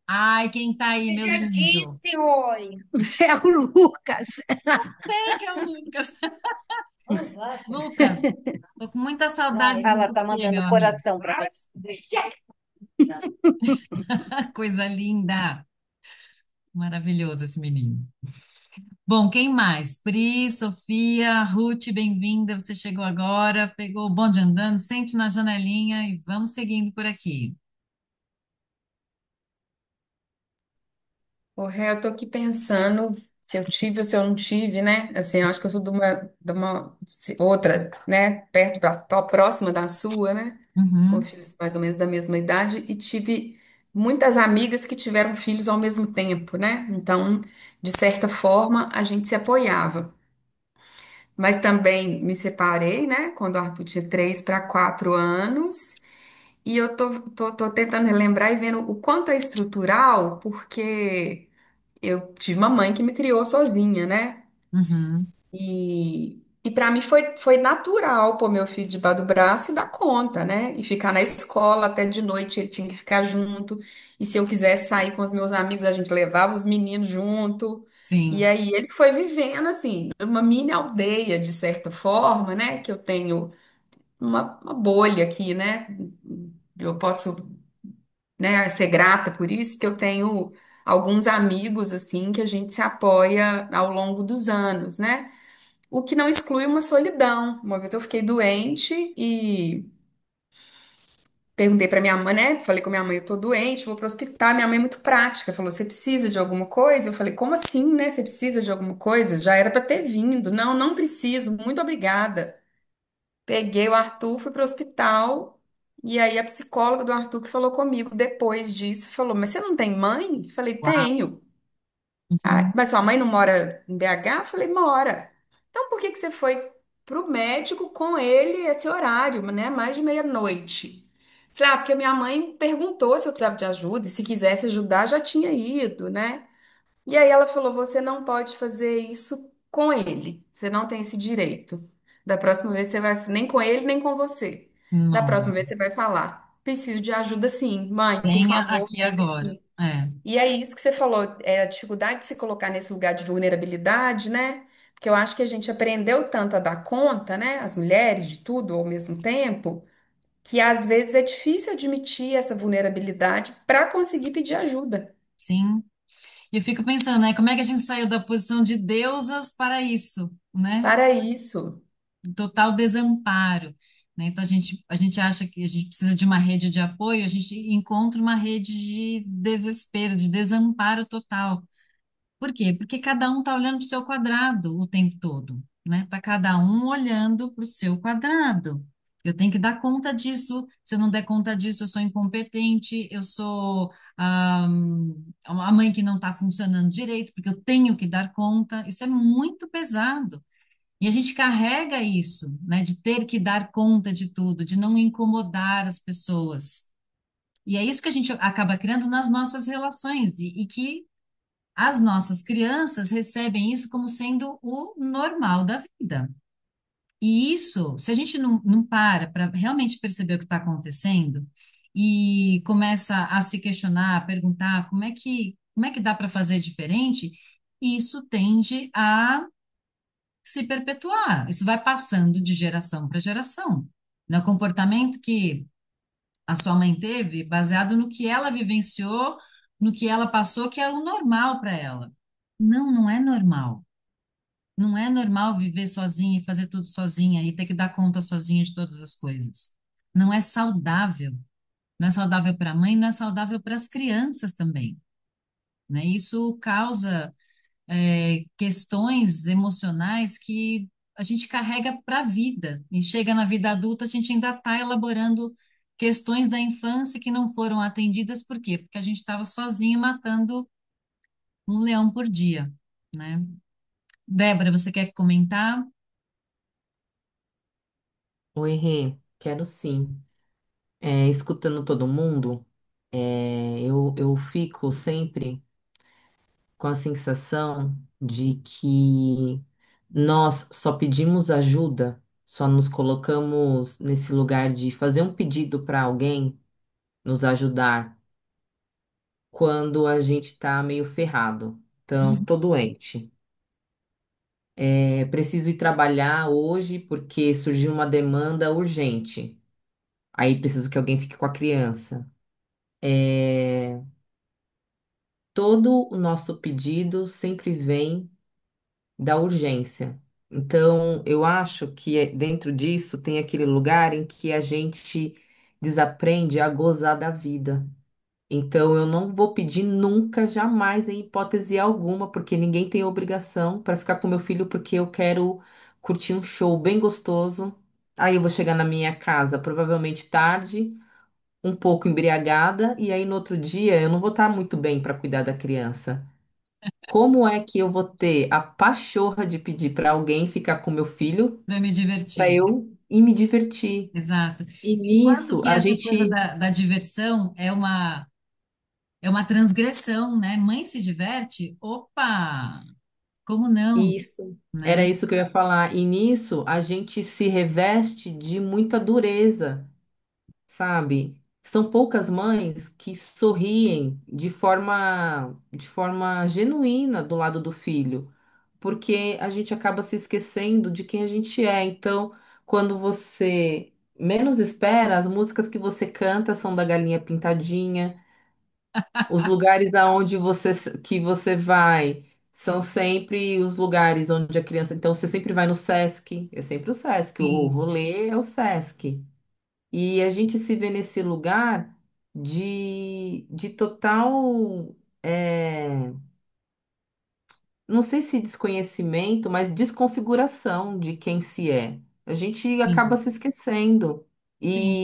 Ai, quem tá aí, Você meu já lindo? disse oi. É o Lucas. Sei que é o Lucas. Lucas, tô com muita saudade de Ela tá você, meu mandando amigo. coração para você. Coisa linda. Maravilhoso esse menino. Bom, quem mais? Pri, Sofia, Ruth, bem-vinda. Você chegou agora, pegou o bonde andando, sente na janelinha e vamos seguindo por aqui. O ré, eu tô aqui pensando se eu tive ou se eu não tive, né? Assim, eu acho que eu sou outra, né? Perto, próxima da sua, né? Com Uhum, filhos mais ou menos da mesma idade e tive muitas amigas que tiveram filhos ao mesmo tempo, né? Então, de certa forma, a gente se apoiava. Mas também me separei, né? Quando o Arthur tinha 3 para 4 anos. E eu tô tentando relembrar e vendo o quanto é estrutural, porque eu tive uma mãe que me criou sozinha, né? uhum, E para mim foi natural pôr meu filho debaixo do braço e dar conta, né? E ficar na escola até de noite ele tinha que ficar junto. E se eu quisesse sair com os meus amigos, a gente levava os meninos junto. E sim, aí ele foi vivendo assim, uma mini aldeia, de certa forma, né? Que eu tenho uma bolha aqui, né? Eu posso, né, ser grata por isso, que eu tenho alguns amigos assim que a gente se apoia ao longo dos anos, né? O que não exclui uma solidão. Uma vez eu fiquei doente e perguntei para minha mãe, né? Falei com minha mãe, eu tô doente, vou pro hospital. Minha mãe é muito prática, falou: "Você precisa de alguma coisa?" Eu falei: "Como assim, né? Você precisa de alguma coisa? Já era para ter vindo." "Não, não preciso. Muito obrigada." Peguei o Arthur, fui pro hospital. E aí a psicóloga do Arthur que falou comigo depois disso falou: "Mas você não tem mãe?" Falei: uau, "Tenho." "Ah, uhum, mas sua mãe não mora em BH?" Eu falei: "Mora." "Então por que que você foi pro médico com ele esse horário, né? Mais de meia-noite." Falei: "Ah, porque minha mãe perguntou se eu precisava de ajuda e se quisesse ajudar já tinha ido, né?" E aí ela falou: "Você não pode fazer isso com ele. Você não tem esse direito. Da próxima vez você vai, nem com ele, nem com você. Da não, próxima vez você vai falar: "Preciso de ajuda sim, mãe, por venha favor, aqui venha agora. sim." É, E é isso que você falou, é a dificuldade de se colocar nesse lugar de vulnerabilidade, né? Porque eu acho que a gente aprendeu tanto a dar conta, né? As mulheres de tudo ao mesmo tempo, que às vezes é difícil admitir essa vulnerabilidade para conseguir pedir ajuda. sim. E eu fico pensando, né, como é que a gente saiu da posição de deusas para isso, né? Para isso, Total desamparo, né? Então a gente acha que a gente precisa de uma rede de apoio, a gente encontra uma rede de desespero, de desamparo total. Por quê? Porque cada um está olhando para o seu quadrado o tempo todo, né? Tá cada um olhando para o seu quadrado. Eu tenho que dar conta disso. Se eu não der conta disso, eu sou incompetente, eu sou a mãe que não está funcionando direito, porque eu tenho que dar conta. Isso é muito pesado. E a gente carrega isso, né, de ter que dar conta de tudo, de não incomodar as pessoas. E é isso que a gente acaba criando nas nossas relações, e que as nossas crianças recebem isso como sendo o normal da vida. E isso, se a gente não para realmente perceber o que está acontecendo e começa a se questionar, a perguntar como é que dá para fazer diferente, isso tende a se perpetuar. Isso vai passando de geração para geração. No comportamento que a sua mãe teve, baseado no que ela vivenciou, no que ela passou, que era o normal para ela. Não, não é normal. Não é normal viver sozinha e fazer tudo sozinha e ter que dar conta sozinha de todas as coisas. Não é saudável. Não é saudável para a mãe, não é saudável para as crianças também, né? Isso causa questões emocionais que a gente carrega para a vida. E chega na vida adulta, a gente ainda está elaborando questões da infância que não foram atendidas, por quê? Porque a gente estava sozinho matando um leão por dia, né? Débora, você quer comentar? Oi, Rê, quero sim. Escutando todo mundo, eu fico sempre com a sensação de que nós só pedimos ajuda, só nos colocamos nesse lugar de fazer um pedido para alguém nos ajudar quando a gente tá meio ferrado. Então, tô doente. Preciso ir trabalhar hoje porque surgiu uma demanda urgente. Aí preciso que alguém fique com a criança. É, todo o nosso pedido sempre vem da urgência. Então, eu acho que dentro disso tem aquele lugar em que a gente desaprende a gozar da vida. Então, eu não vou pedir nunca, jamais, em hipótese alguma, porque ninguém tem obrigação para ficar com meu filho, porque eu quero curtir um show bem gostoso. Aí eu vou chegar na minha casa, provavelmente tarde, um pouco embriagada, e aí no outro dia eu não vou estar muito bem para cuidar da criança. Como é que eu vou ter a pachorra de pedir para alguém ficar com meu filho Para me para divertir. eu ir me divertir? Exato. E E quando nisso que a essa coisa gente. da diversão é uma transgressão, né? Mãe se diverte? Opa! Como não, Isso, era né? isso que eu ia falar. E nisso a gente se reveste de muita dureza, sabe? São poucas mães que sorriem de forma genuína do lado do filho, porque a gente acaba se esquecendo de quem a gente é. Então, quando você menos espera, as músicas que você canta são da Galinha Pintadinha. Os lugares aonde que você vai são sempre os lugares onde a criança. Então, você sempre vai no Sesc, é sempre o Sesc, o Sim. rolê é o Sesc. E a gente se vê nesse lugar de total, não sei se desconhecimento, mas desconfiguração de quem se é. A gente acaba Sim. se esquecendo Sim.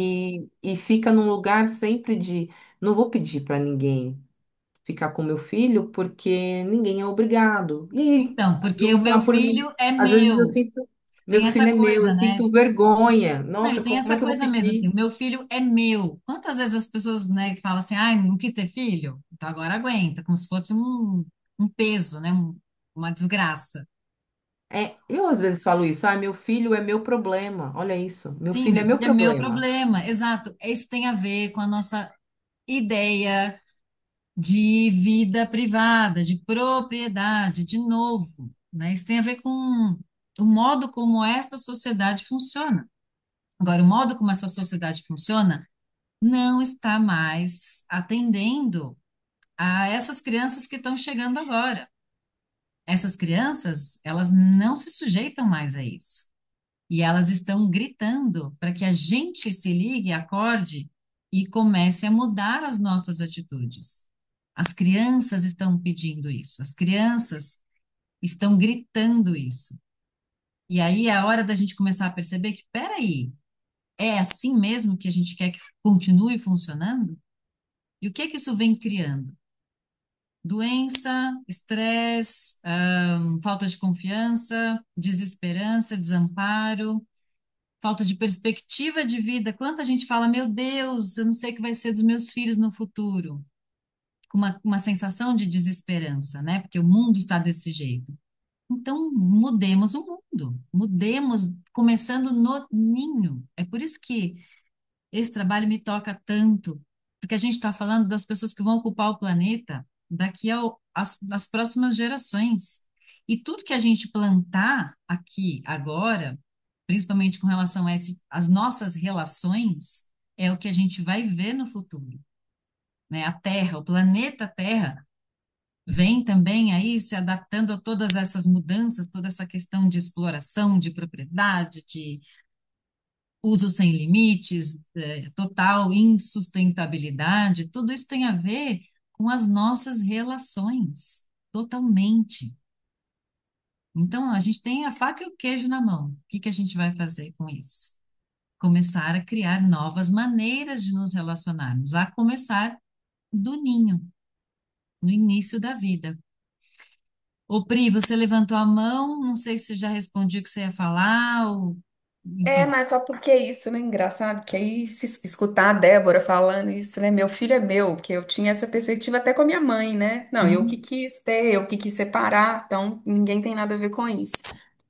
e fica num lugar sempre de não vou pedir para ninguém ficar com meu filho porque ninguém é obrigado. E aí, Então, porque eu o meu falo por mim, filho é às vezes eu meu. sinto, meu Tem filho essa é meu, eu coisa, né? sinto vergonha. Não, e Nossa, tem como é essa que eu vou coisa mesmo, assim, pedir? o meu filho é meu. Quantas vezes as pessoas, né, falam assim, ai, não quis ter filho? Então agora aguenta, como se fosse um peso, né, uma desgraça. Eu às vezes falo isso, meu filho é meu problema. Olha isso, meu filho é Sim, meu e é meu problema. problema, exato. Isso tem a ver com a nossa ideia de vida privada, de propriedade, de novo, né? Isso tem a ver com o modo como esta sociedade funciona. Agora, o modo como essa sociedade funciona não está mais atendendo a essas crianças que estão chegando agora. Essas crianças, elas não se sujeitam mais a isso. E elas estão gritando para que a gente se ligue, acorde e comece a mudar as nossas atitudes. As crianças estão pedindo isso, as crianças estão gritando isso. E aí é a hora da gente começar a perceber que, peraí, é assim mesmo que a gente quer que continue funcionando? E o que que isso vem criando? Doença, estresse, falta de confiança, desesperança, desamparo, falta de perspectiva de vida. Quanta gente fala, meu Deus, eu não sei o que vai ser dos meus filhos no futuro. Com uma sensação de desesperança, né? Porque o mundo está desse jeito. Então, mudemos o mundo. Mudemos, começando no ninho. É por isso que esse trabalho me toca tanto, porque a gente está falando das pessoas que vão ocupar o planeta daqui às próximas gerações. E tudo que a gente plantar aqui agora, principalmente com relação a as nossas relações, é o que a gente vai ver no futuro, né? A Terra, o planeta Terra, vem também aí se adaptando a todas essas mudanças, toda essa questão de exploração, de propriedade, de uso sem limites, total insustentabilidade, tudo isso tem a ver com as nossas relações, totalmente. Então, a gente tem a faca e o queijo na mão. O que que a gente vai fazer com isso? Começar a criar novas maneiras de nos relacionarmos, a começar do ninho, no início da vida. Ô, Pri, você levantou a mão, não sei se já respondi o que você ia falar, ou, enfim. Mas só porque é isso, né? Engraçado, que aí se escutar a Débora falando isso, né? Meu filho é meu, que eu tinha essa perspectiva até com a minha mãe, né? Não, eu que Uhum. quis ter, eu que quis separar, então ninguém tem nada a ver com isso.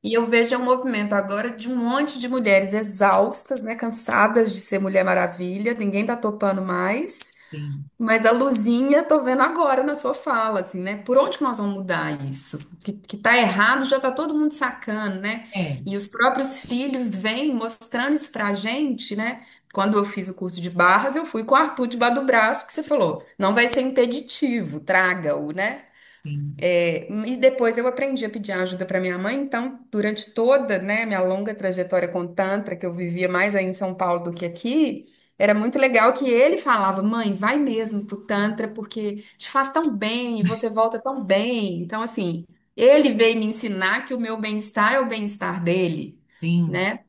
E eu vejo um movimento agora de um monte de mulheres exaustas, né? Cansadas de ser Mulher Maravilha, ninguém tá topando mais. sim. Mas a luzinha, tô vendo agora na sua fala, assim, né? Por onde que nós vamos mudar isso? Que tá errado, já tá todo mundo sacando, né? É, E os próprios filhos vêm mostrando isso pra gente, né? Quando eu fiz o curso de barras, eu fui com o Arthur debaixo do braço, que você falou, não vai ser impeditivo, traga-o, né? sim, E depois eu aprendi a pedir ajuda para minha mãe, então, durante toda, né, minha longa trajetória com Tantra, que eu vivia mais aí em São Paulo do que aqui, era muito legal que ele falava, mãe, vai mesmo pro Tantra, porque te faz tão bem e você volta tão bem. Então, assim, ele veio me ensinar que o meu bem-estar é o bem-estar dele, sim. né?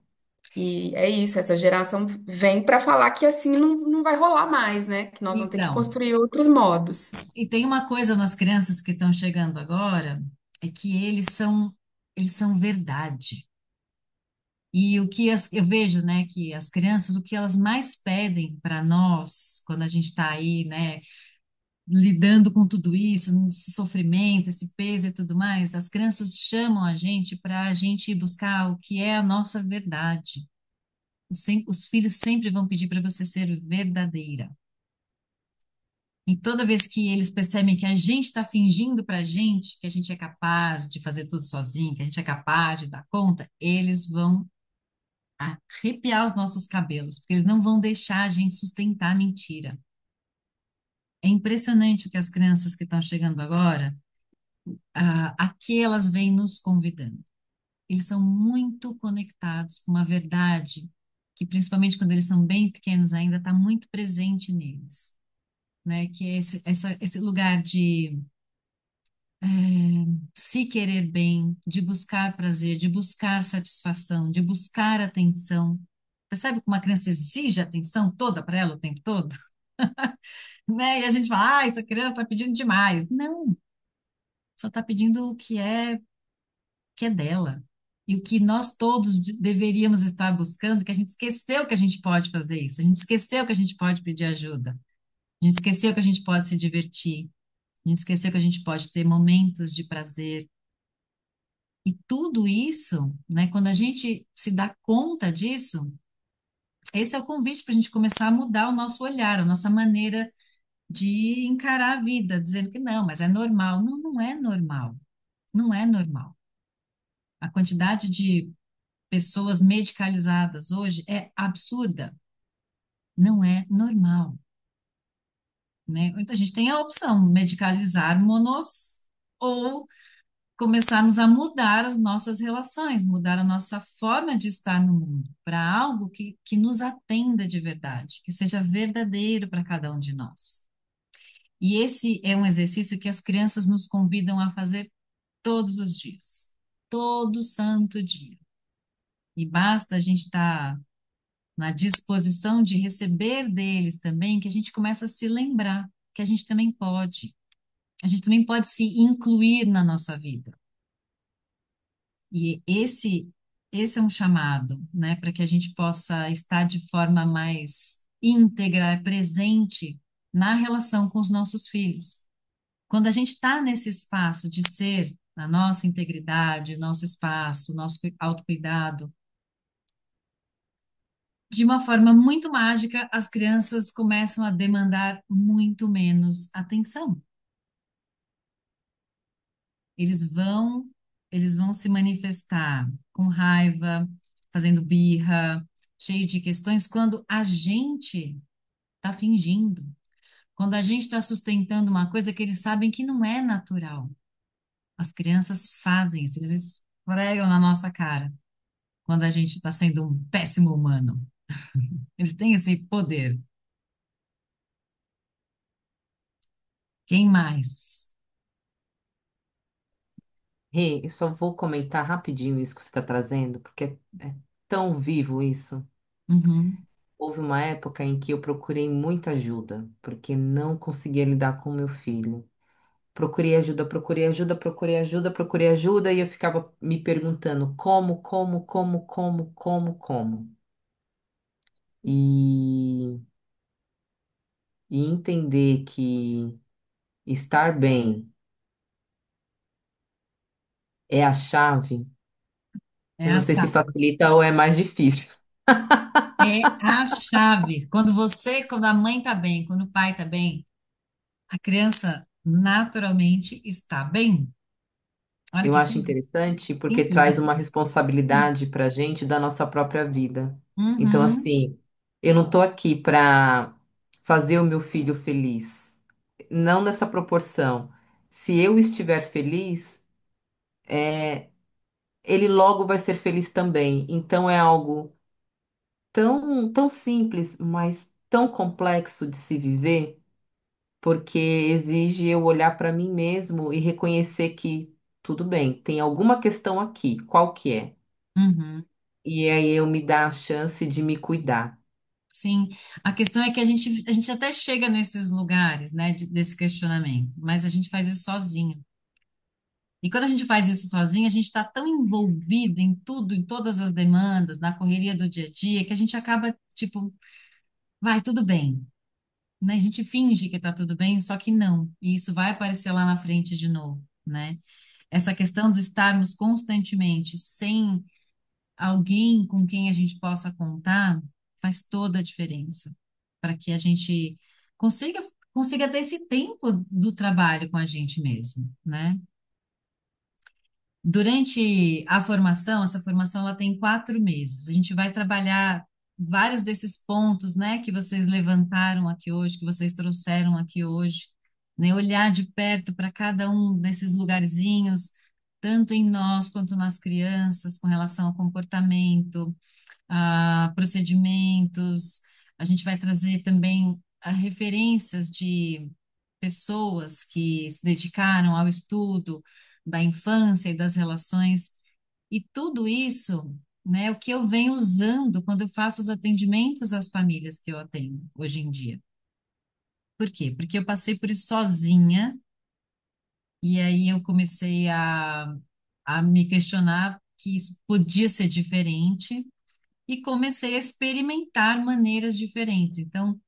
E é isso, essa geração vem para falar que assim não vai rolar mais, né? Que nós vamos ter que Então, construir outros modos. e tem uma coisa nas crianças que estão chegando agora, é que eles são verdade. E o que eu vejo, né, que as crianças, o que elas mais pedem para nós, quando a gente está aí, né, lidando com tudo isso, esse sofrimento, esse peso e tudo mais, as crianças chamam a gente para a gente buscar o que é a nossa verdade. Os filhos sempre vão pedir para você ser verdadeira. E toda vez que eles percebem que a gente está fingindo para a gente que a gente é capaz de fazer tudo sozinho, que a gente é capaz de dar conta, eles vão arrepiar os nossos cabelos, porque eles não vão deixar a gente sustentar a mentira. É impressionante o que as crianças que estão chegando agora, aqui elas vêm nos convidando. Eles são muito conectados com uma verdade que, principalmente quando eles são bem pequenos ainda, está muito presente neles, né? Que é esse lugar de se querer bem, de buscar prazer, de buscar satisfação, de buscar atenção. Percebe como uma criança exige atenção toda para ela o tempo todo? Né? E a gente fala, ah, essa criança está pedindo demais. Não, só está pedindo que é dela. E o que nós todos deveríamos estar buscando, que a gente esqueceu que a gente pode fazer isso, a gente esqueceu que a gente pode pedir ajuda, a gente esqueceu que a gente pode se divertir, a gente esqueceu que a gente pode ter momentos de prazer. E tudo isso, né, quando a gente se dá conta disso, esse é o convite para a gente começar a mudar o nosso olhar, a nossa maneira de encarar a vida, dizendo que não, mas é normal. Não, não é normal. Não é normal. A quantidade de pessoas medicalizadas hoje é absurda. Não é normal, né? Então a gente tem a opção medicalizar-nos ou começarmos a mudar as nossas relações, mudar a nossa forma de estar no mundo para algo que nos atenda de verdade, que seja verdadeiro para cada um de nós. E esse é um exercício que as crianças nos convidam a fazer todos os dias, todo santo dia. E basta a gente estar na disposição de receber deles também, que a gente começa a se lembrar que a gente também pode. A gente também pode se incluir na nossa vida. E esse é um chamado, né, para que a gente possa estar de forma mais íntegra, presente na relação com os nossos filhos. Quando a gente está nesse espaço de ser a nossa integridade, nosso espaço, nosso autocuidado, de uma forma muito mágica, as crianças começam a demandar muito menos atenção. Eles vão, eles vão se manifestar com raiva, fazendo birra, cheio de questões, quando a gente está fingindo, quando a gente está sustentando uma coisa que eles sabem que não é natural. As crianças fazem isso, eles esfregam na nossa cara quando a gente está sendo um péssimo humano. Eles têm esse poder. Quem mais? Rê, eu só vou comentar rapidinho isso que você está trazendo, porque é tão vivo isso. Uhum. Houve uma época em que eu procurei muita ajuda, porque não conseguia lidar com meu filho. Procurei ajuda, procurei ajuda, procurei ajuda, procurei ajuda, e eu ficava me perguntando como. E, e entender que estar bem é a chave, É eu não a sei se chave. facilita ou é mais difícil. É a chave. Quando a mãe tá bem, quando o pai tá bem, a criança naturalmente está bem. Olha Eu que acho coisa interessante porque traz incrível. uma responsabilidade para a gente da nossa própria vida. Então, Uhum, assim, eu não estou aqui para fazer o meu filho feliz, não nessa proporção. Se eu estiver feliz, ele logo vai ser feliz também. Então, é algo tão simples, mas tão complexo de se viver, porque exige eu olhar para mim mesmo e reconhecer que tudo bem, tem alguma questão aqui, qual que é? uhum. E aí eu me dá a chance de me cuidar. Sim, a questão é que a gente até chega nesses lugares, né, desse questionamento, mas a gente faz isso sozinho. E quando a gente faz isso sozinho, a gente está tão envolvido em tudo, em todas as demandas, na correria do dia a dia, que a gente acaba, tipo, vai, tudo bem, né? A gente finge que tá tudo bem, só que não. E isso vai aparecer lá na frente de novo, né? Essa questão de estarmos constantemente sem alguém com quem a gente possa contar faz toda a diferença para que a gente consiga consiga ter esse tempo do trabalho com a gente mesmo, né? Durante a formação, essa formação ela tem 4 meses. A gente vai trabalhar vários desses pontos, né, que vocês levantaram aqui hoje, que vocês trouxeram aqui hoje, né? Olhar de perto para cada um desses lugarzinhos, tanto em nós quanto nas crianças, com relação ao comportamento, a procedimentos. A gente vai trazer também referências de pessoas que se dedicaram ao estudo da infância e das relações, e tudo isso, né, é o que eu venho usando quando eu faço os atendimentos às famílias que eu atendo hoje em dia. Por quê? Porque eu passei por isso sozinha, e aí eu comecei a me questionar que isso podia ser diferente, e comecei a experimentar maneiras diferentes. Então,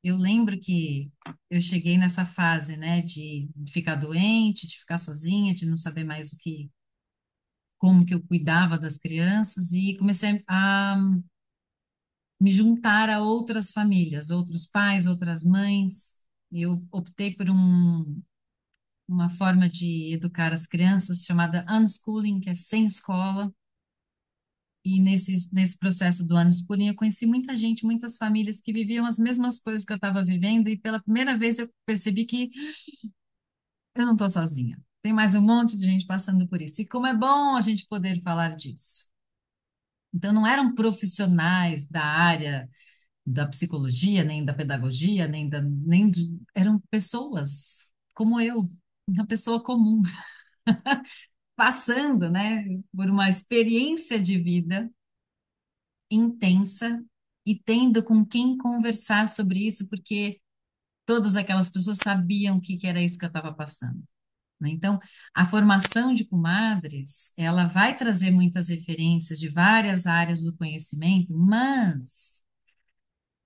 eu lembro que eu cheguei nessa fase, né, de ficar doente, de ficar sozinha, de não saber mais como que eu cuidava das crianças e comecei a me juntar a outras famílias, outros pais, outras mães. Eu optei por uma forma de educar as crianças chamada unschooling, que é sem escola. E nesse processo do unschooling, eu conheci muita gente, muitas famílias que viviam as mesmas coisas que eu estava vivendo, e pela primeira vez eu percebi que eu não estou sozinha. Tem mais um monte de gente passando por isso. E como é bom a gente poder falar disso. Então, não eram profissionais da área da psicologia, nem da pedagogia, eram pessoas como eu, uma pessoa comum, passando, né, por uma experiência de vida intensa e tendo com quem conversar sobre isso, porque todas aquelas pessoas sabiam que era isso que eu estava passando, né? Então, a formação de comadres, ela vai trazer muitas referências de várias áreas do conhecimento, mas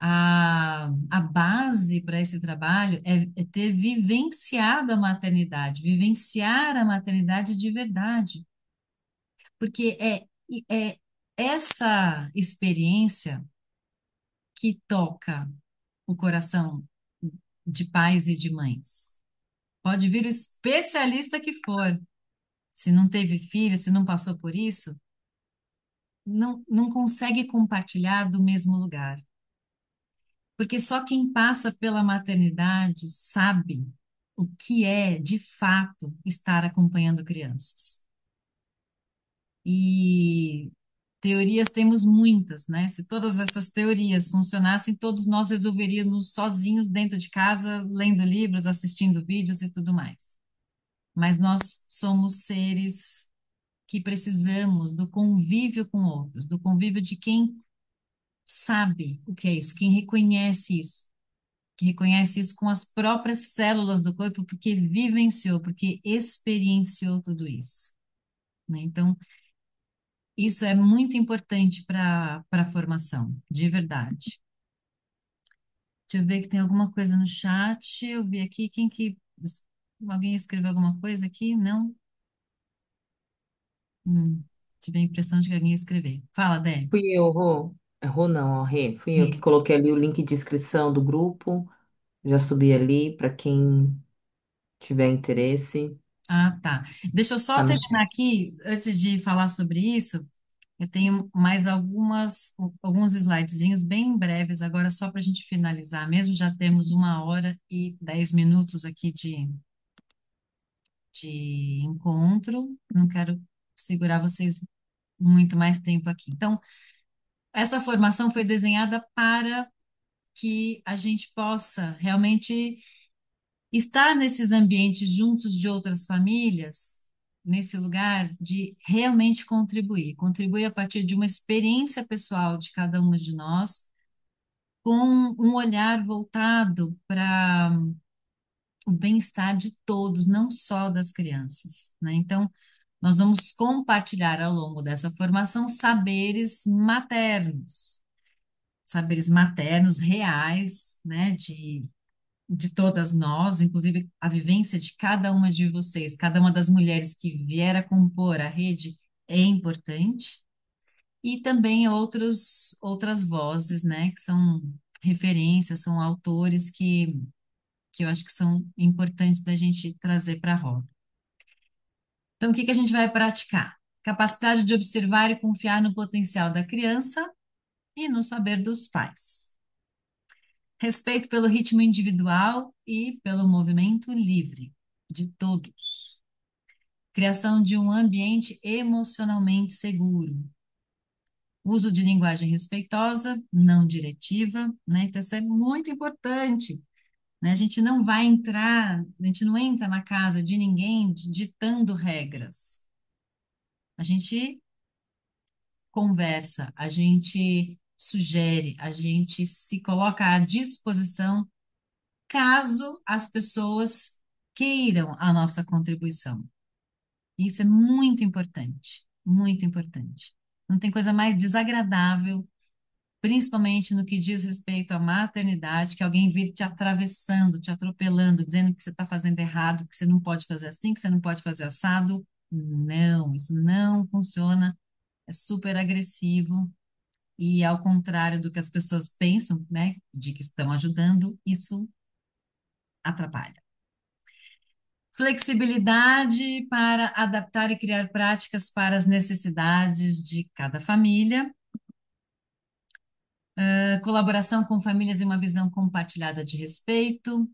a base para esse trabalho é ter vivenciado a maternidade, vivenciar a maternidade de verdade, porque é essa experiência que toca o coração de pais e de mães. Pode vir o especialista que for, se não teve filho, se não passou por isso, não consegue compartilhar do mesmo lugar. Porque só quem passa pela maternidade sabe o que é, de fato, estar acompanhando crianças. E teorias temos muitas, né? Se todas essas teorias funcionassem, todos nós resolveríamos sozinhos dentro de casa, lendo livros, assistindo vídeos e tudo mais. Mas nós somos seres que precisamos do convívio com outros, do convívio de quem sabe o que é isso, quem reconhece isso, que reconhece isso com as próprias células do corpo, porque vivenciou, porque experienciou tudo isso, né? Então, isso é muito importante para a formação, de verdade. Deixa eu ver que tem alguma coisa no chat. Eu vi aqui alguém escreveu alguma coisa aqui? Não? Tive a impressão de que alguém ia escrever. Fala, Dé. Fui eu, Rô. Errou não, ó, Rê. Fui eu que Sim. coloquei ali o link de inscrição do grupo. Já subi ali para quem tiver interesse. Ah, tá. Deixa eu só Tá no terminar chat. aqui, antes de falar sobre isso. Eu tenho mais alguns slidezinhos bem breves agora, só para a gente finalizar mesmo. Já temos 1 hora e 10 minutos aqui de encontro. Não quero segurar vocês muito mais tempo aqui. Então, essa formação foi desenhada para que a gente possa realmente estar nesses ambientes juntos de outras famílias, nesse lugar de realmente contribuir, contribuir a partir de uma experiência pessoal de cada uma de nós, com um olhar voltado para o bem-estar de todos, não só das crianças, né? Então, nós vamos compartilhar ao longo dessa formação saberes maternos reais, né, de todas nós, inclusive a vivência de cada uma de vocês, cada uma das mulheres que vier a compor a rede é importante, e também outras vozes, né, que são referências, são autores que eu acho que são importantes da gente trazer para a roda. Então, o que que a gente vai praticar? Capacidade de observar e confiar no potencial da criança e no saber dos pais. Respeito pelo ritmo individual e pelo movimento livre de todos. Criação de um ambiente emocionalmente seguro. Uso de linguagem respeitosa, não diretiva, né? Então, isso é muito importante, né? A gente não entra na casa de ninguém ditando regras. A gente conversa, a gente sugere, a gente se coloca à disposição caso as pessoas queiram a nossa contribuição. Isso é muito importante, muito importante. Não tem coisa mais desagradável, principalmente no que diz respeito à maternidade, que alguém vir te atravessando, te atropelando, dizendo que você está fazendo errado, que você não pode fazer assim, que você não pode fazer assado. Não, isso não funciona, é super agressivo e ao contrário do que as pessoas pensam, né, de que estão ajudando, isso atrapalha. Flexibilidade para adaptar e criar práticas para as necessidades de cada família. Colaboração com famílias e uma visão compartilhada de respeito.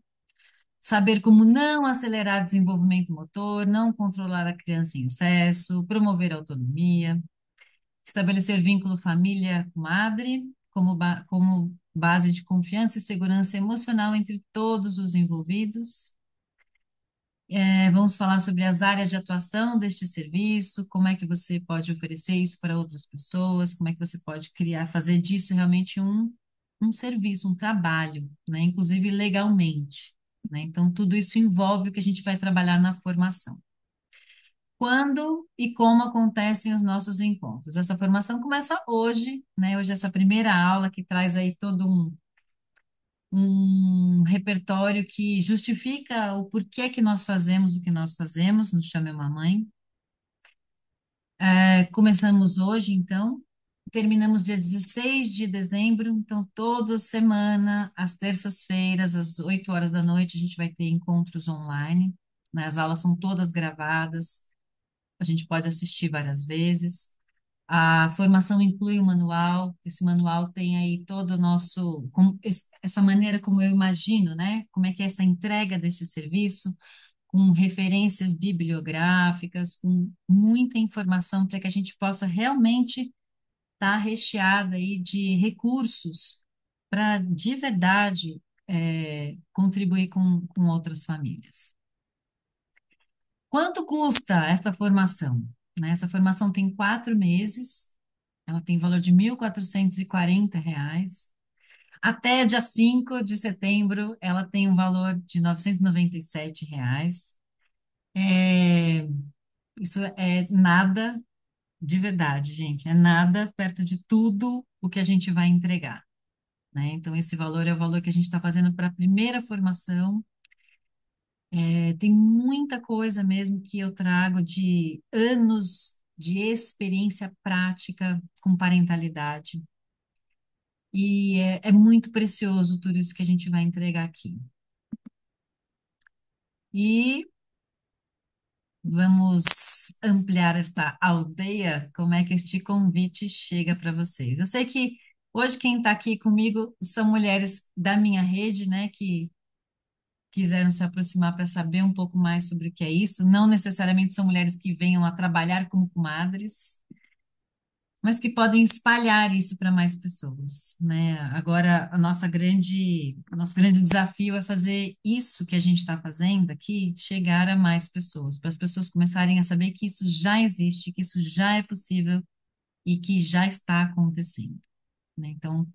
Saber como não acelerar desenvolvimento motor, não controlar a criança em excesso, promover a autonomia. Estabelecer vínculo família-madre como base de confiança e segurança emocional entre todos os envolvidos. Vamos falar sobre as áreas de atuação deste serviço, como é que você pode oferecer isso para outras pessoas, como é que você pode criar, fazer disso realmente um serviço, um trabalho, né? Inclusive legalmente, né? Então, tudo isso envolve o que a gente vai trabalhar na formação. Quando e como acontecem os nossos encontros? Essa formação começa hoje, né? Hoje, essa primeira aula que traz aí todo um repertório que justifica o porquê que nós fazemos o que nós fazemos, no Chame uma Mãe. Começamos hoje, então, terminamos dia 16 de dezembro, então toda semana, às terças-feiras, às 8 horas da noite, a gente vai ter encontros online, né? As aulas são todas gravadas, a gente pode assistir várias vezes. A formação inclui o manual, esse manual tem aí todo o nosso, essa maneira como eu imagino, né? Como é que é essa entrega deste serviço, com referências bibliográficas, com muita informação para que a gente possa realmente estar recheada aí de recursos para, de verdade, contribuir com outras famílias. Quanto custa esta formação? Né? Essa formação tem 4 meses, ela tem valor de R$ 1.440. Até dia 5 de setembro, ela tem um valor de R$ 997. É, isso é nada de verdade, gente. É nada perto de tudo o que a gente vai entregar, né? Então, esse valor é o valor que a gente está fazendo para a primeira formação. Tem muita coisa mesmo que eu trago de anos de experiência prática com parentalidade. E é muito precioso tudo isso que a gente vai entregar aqui. E vamos ampliar esta aldeia. Como é que este convite chega para vocês? Eu sei que hoje quem está aqui comigo são mulheres da minha rede, né, que quiseram se aproximar para saber um pouco mais sobre o que é isso. Não necessariamente são mulheres que venham a trabalhar como comadres, mas que podem espalhar isso para mais pessoas, né? Agora, o nosso grande desafio é fazer isso que a gente está fazendo aqui chegar a mais pessoas, para as pessoas começarem a saber que isso já existe, que isso já é possível e que já está acontecendo, né? Então,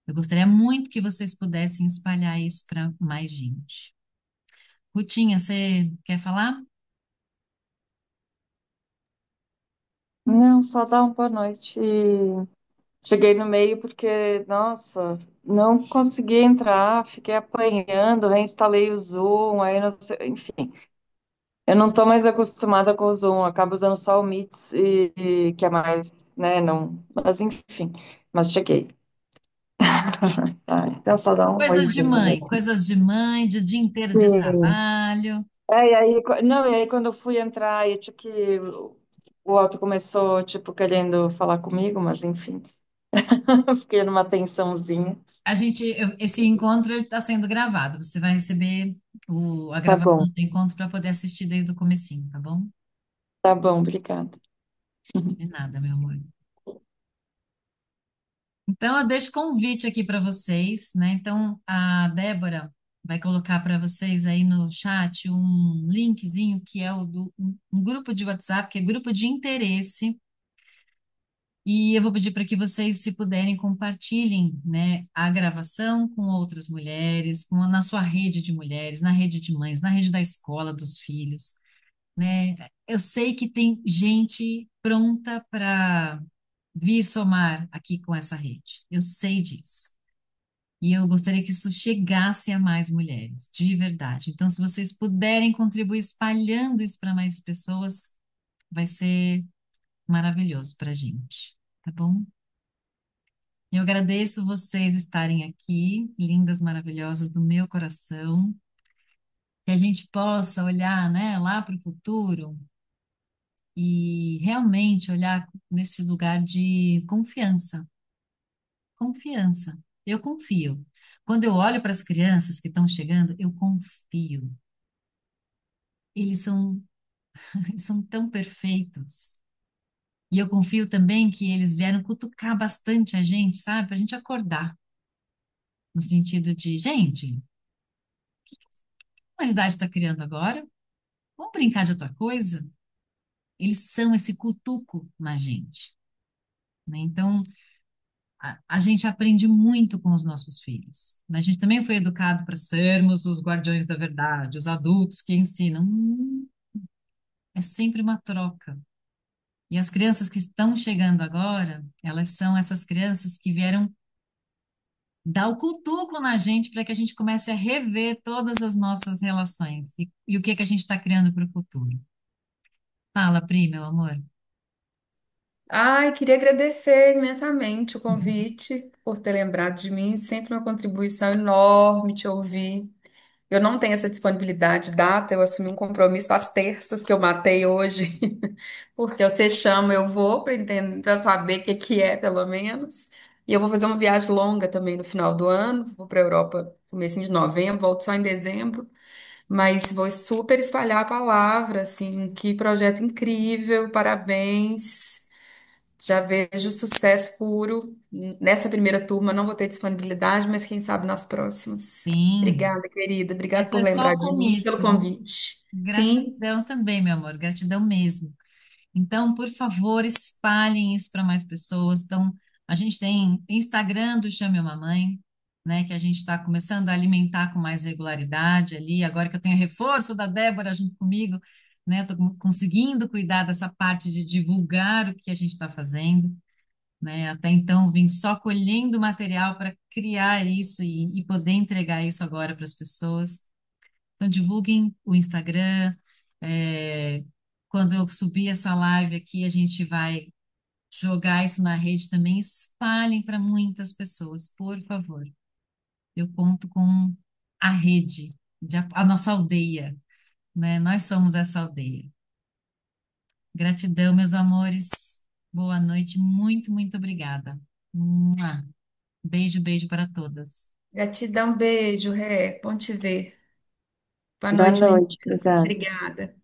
eu gostaria muito que vocês pudessem espalhar isso para mais gente. Rutinha, você quer falar? Não, só dá uma boa noite. Cheguei no meio porque, nossa, não consegui entrar, fiquei apanhando, reinstalei o Zoom, aí não sei, enfim. Eu não tô mais acostumada com o Zoom, acabo usando só o Meets que é mais, né, não, mas enfim, mas cheguei. Tá, então só dá um oizinho mesmo. De dia inteiro de Sim. trabalho. É, e aí, não, e aí quando eu fui entrar, eu tinha que o Otto começou, tipo, querendo falar comigo, mas enfim. Eu fiquei numa tensãozinha. Esse encontro está sendo gravado. Você vai receber a Tá gravação bom, do encontro para poder assistir desde o comecinho, tá bom? tá bom, obrigada. De nada, meu amor. Então, eu deixo convite aqui para vocês, né? Então, a Débora vai colocar para vocês aí no chat um linkzinho que é um grupo de WhatsApp, que é grupo de interesse. E eu vou pedir para que vocês, se puderem, compartilhem, né, a gravação com outras mulheres, na sua rede de mulheres, na rede de mães, na rede da escola dos filhos, né? Eu sei que tem gente pronta para vir somar aqui com essa rede. Eu sei disso. E eu gostaria que isso chegasse a mais mulheres, de verdade. Então, se vocês puderem contribuir espalhando isso para mais pessoas, vai ser maravilhoso para a gente, tá bom? Eu agradeço vocês estarem aqui, lindas, maravilhosas do meu coração, que a gente possa olhar, né, lá para o futuro e realmente olhar nesse lugar de confiança. Confiança. Eu confio. Quando eu olho para as crianças que estão chegando, eu confio. Eles são, eles são tão perfeitos. E eu confio também que eles vieram cutucar bastante a gente, sabe? Para a gente acordar. No sentido de, gente, a humanidade está criando agora? Vamos brincar de outra coisa? Eles são esse cutuco na gente, né? Então, a gente aprende muito com os nossos filhos, né? A gente também foi educado para sermos os guardiões da verdade, os adultos que ensinam. É sempre uma troca. E as crianças que estão chegando agora, elas são essas crianças que vieram dar o cutuco na gente para que a gente comece a rever todas as nossas relações e o que que a gente está criando para o futuro. Fala, Pri, meu amor. Ai, queria agradecer imensamente o convite, por ter lembrado de mim. Sempre uma contribuição enorme te ouvir. Eu não tenho essa disponibilidade data, eu assumi um compromisso às terças que eu matei hoje, porque você chama, eu vou para entender, para saber o que que é, pelo menos. E eu vou fazer uma viagem longa também no final do ano, vou para a Europa no começo de novembro, volto só em dezembro, mas vou super espalhar a palavra, assim, que projeto incrível, parabéns. Já vejo sucesso puro. Nessa primeira turma não vou ter disponibilidade, mas quem sabe nas próximas. Sim, Obrigada, querida. Obrigada essa por é só lembrar o de mim, pelo começo. convite. Sim. Gratidão também, meu amor, gratidão mesmo. Então, por favor, espalhem isso para mais pessoas. Então, a gente tem Instagram do Chame Uma Mãe, né, que a gente está começando a alimentar com mais regularidade ali. Agora que eu tenho reforço da Débora junto comigo, né, estou conseguindo cuidar dessa parte de divulgar o que a gente está fazendo, né. Até então, vim só colhendo material para criar isso e poder entregar isso agora para as pessoas. Então, divulguem o Instagram. é, Quando eu subir essa live aqui, a gente vai. jogar isso na rede também, espalhem para muitas pessoas, por favor. Eu conto com a rede, a nossa aldeia, né? Nós somos essa aldeia. Gratidão, meus amores. Boa noite. Muito, muito obrigada. Mua. Beijo, beijo para todas. Gratidão, beijo, Ré. Bom te ver. Boa Boa noite, noite, meninas. obrigada. Obrigada.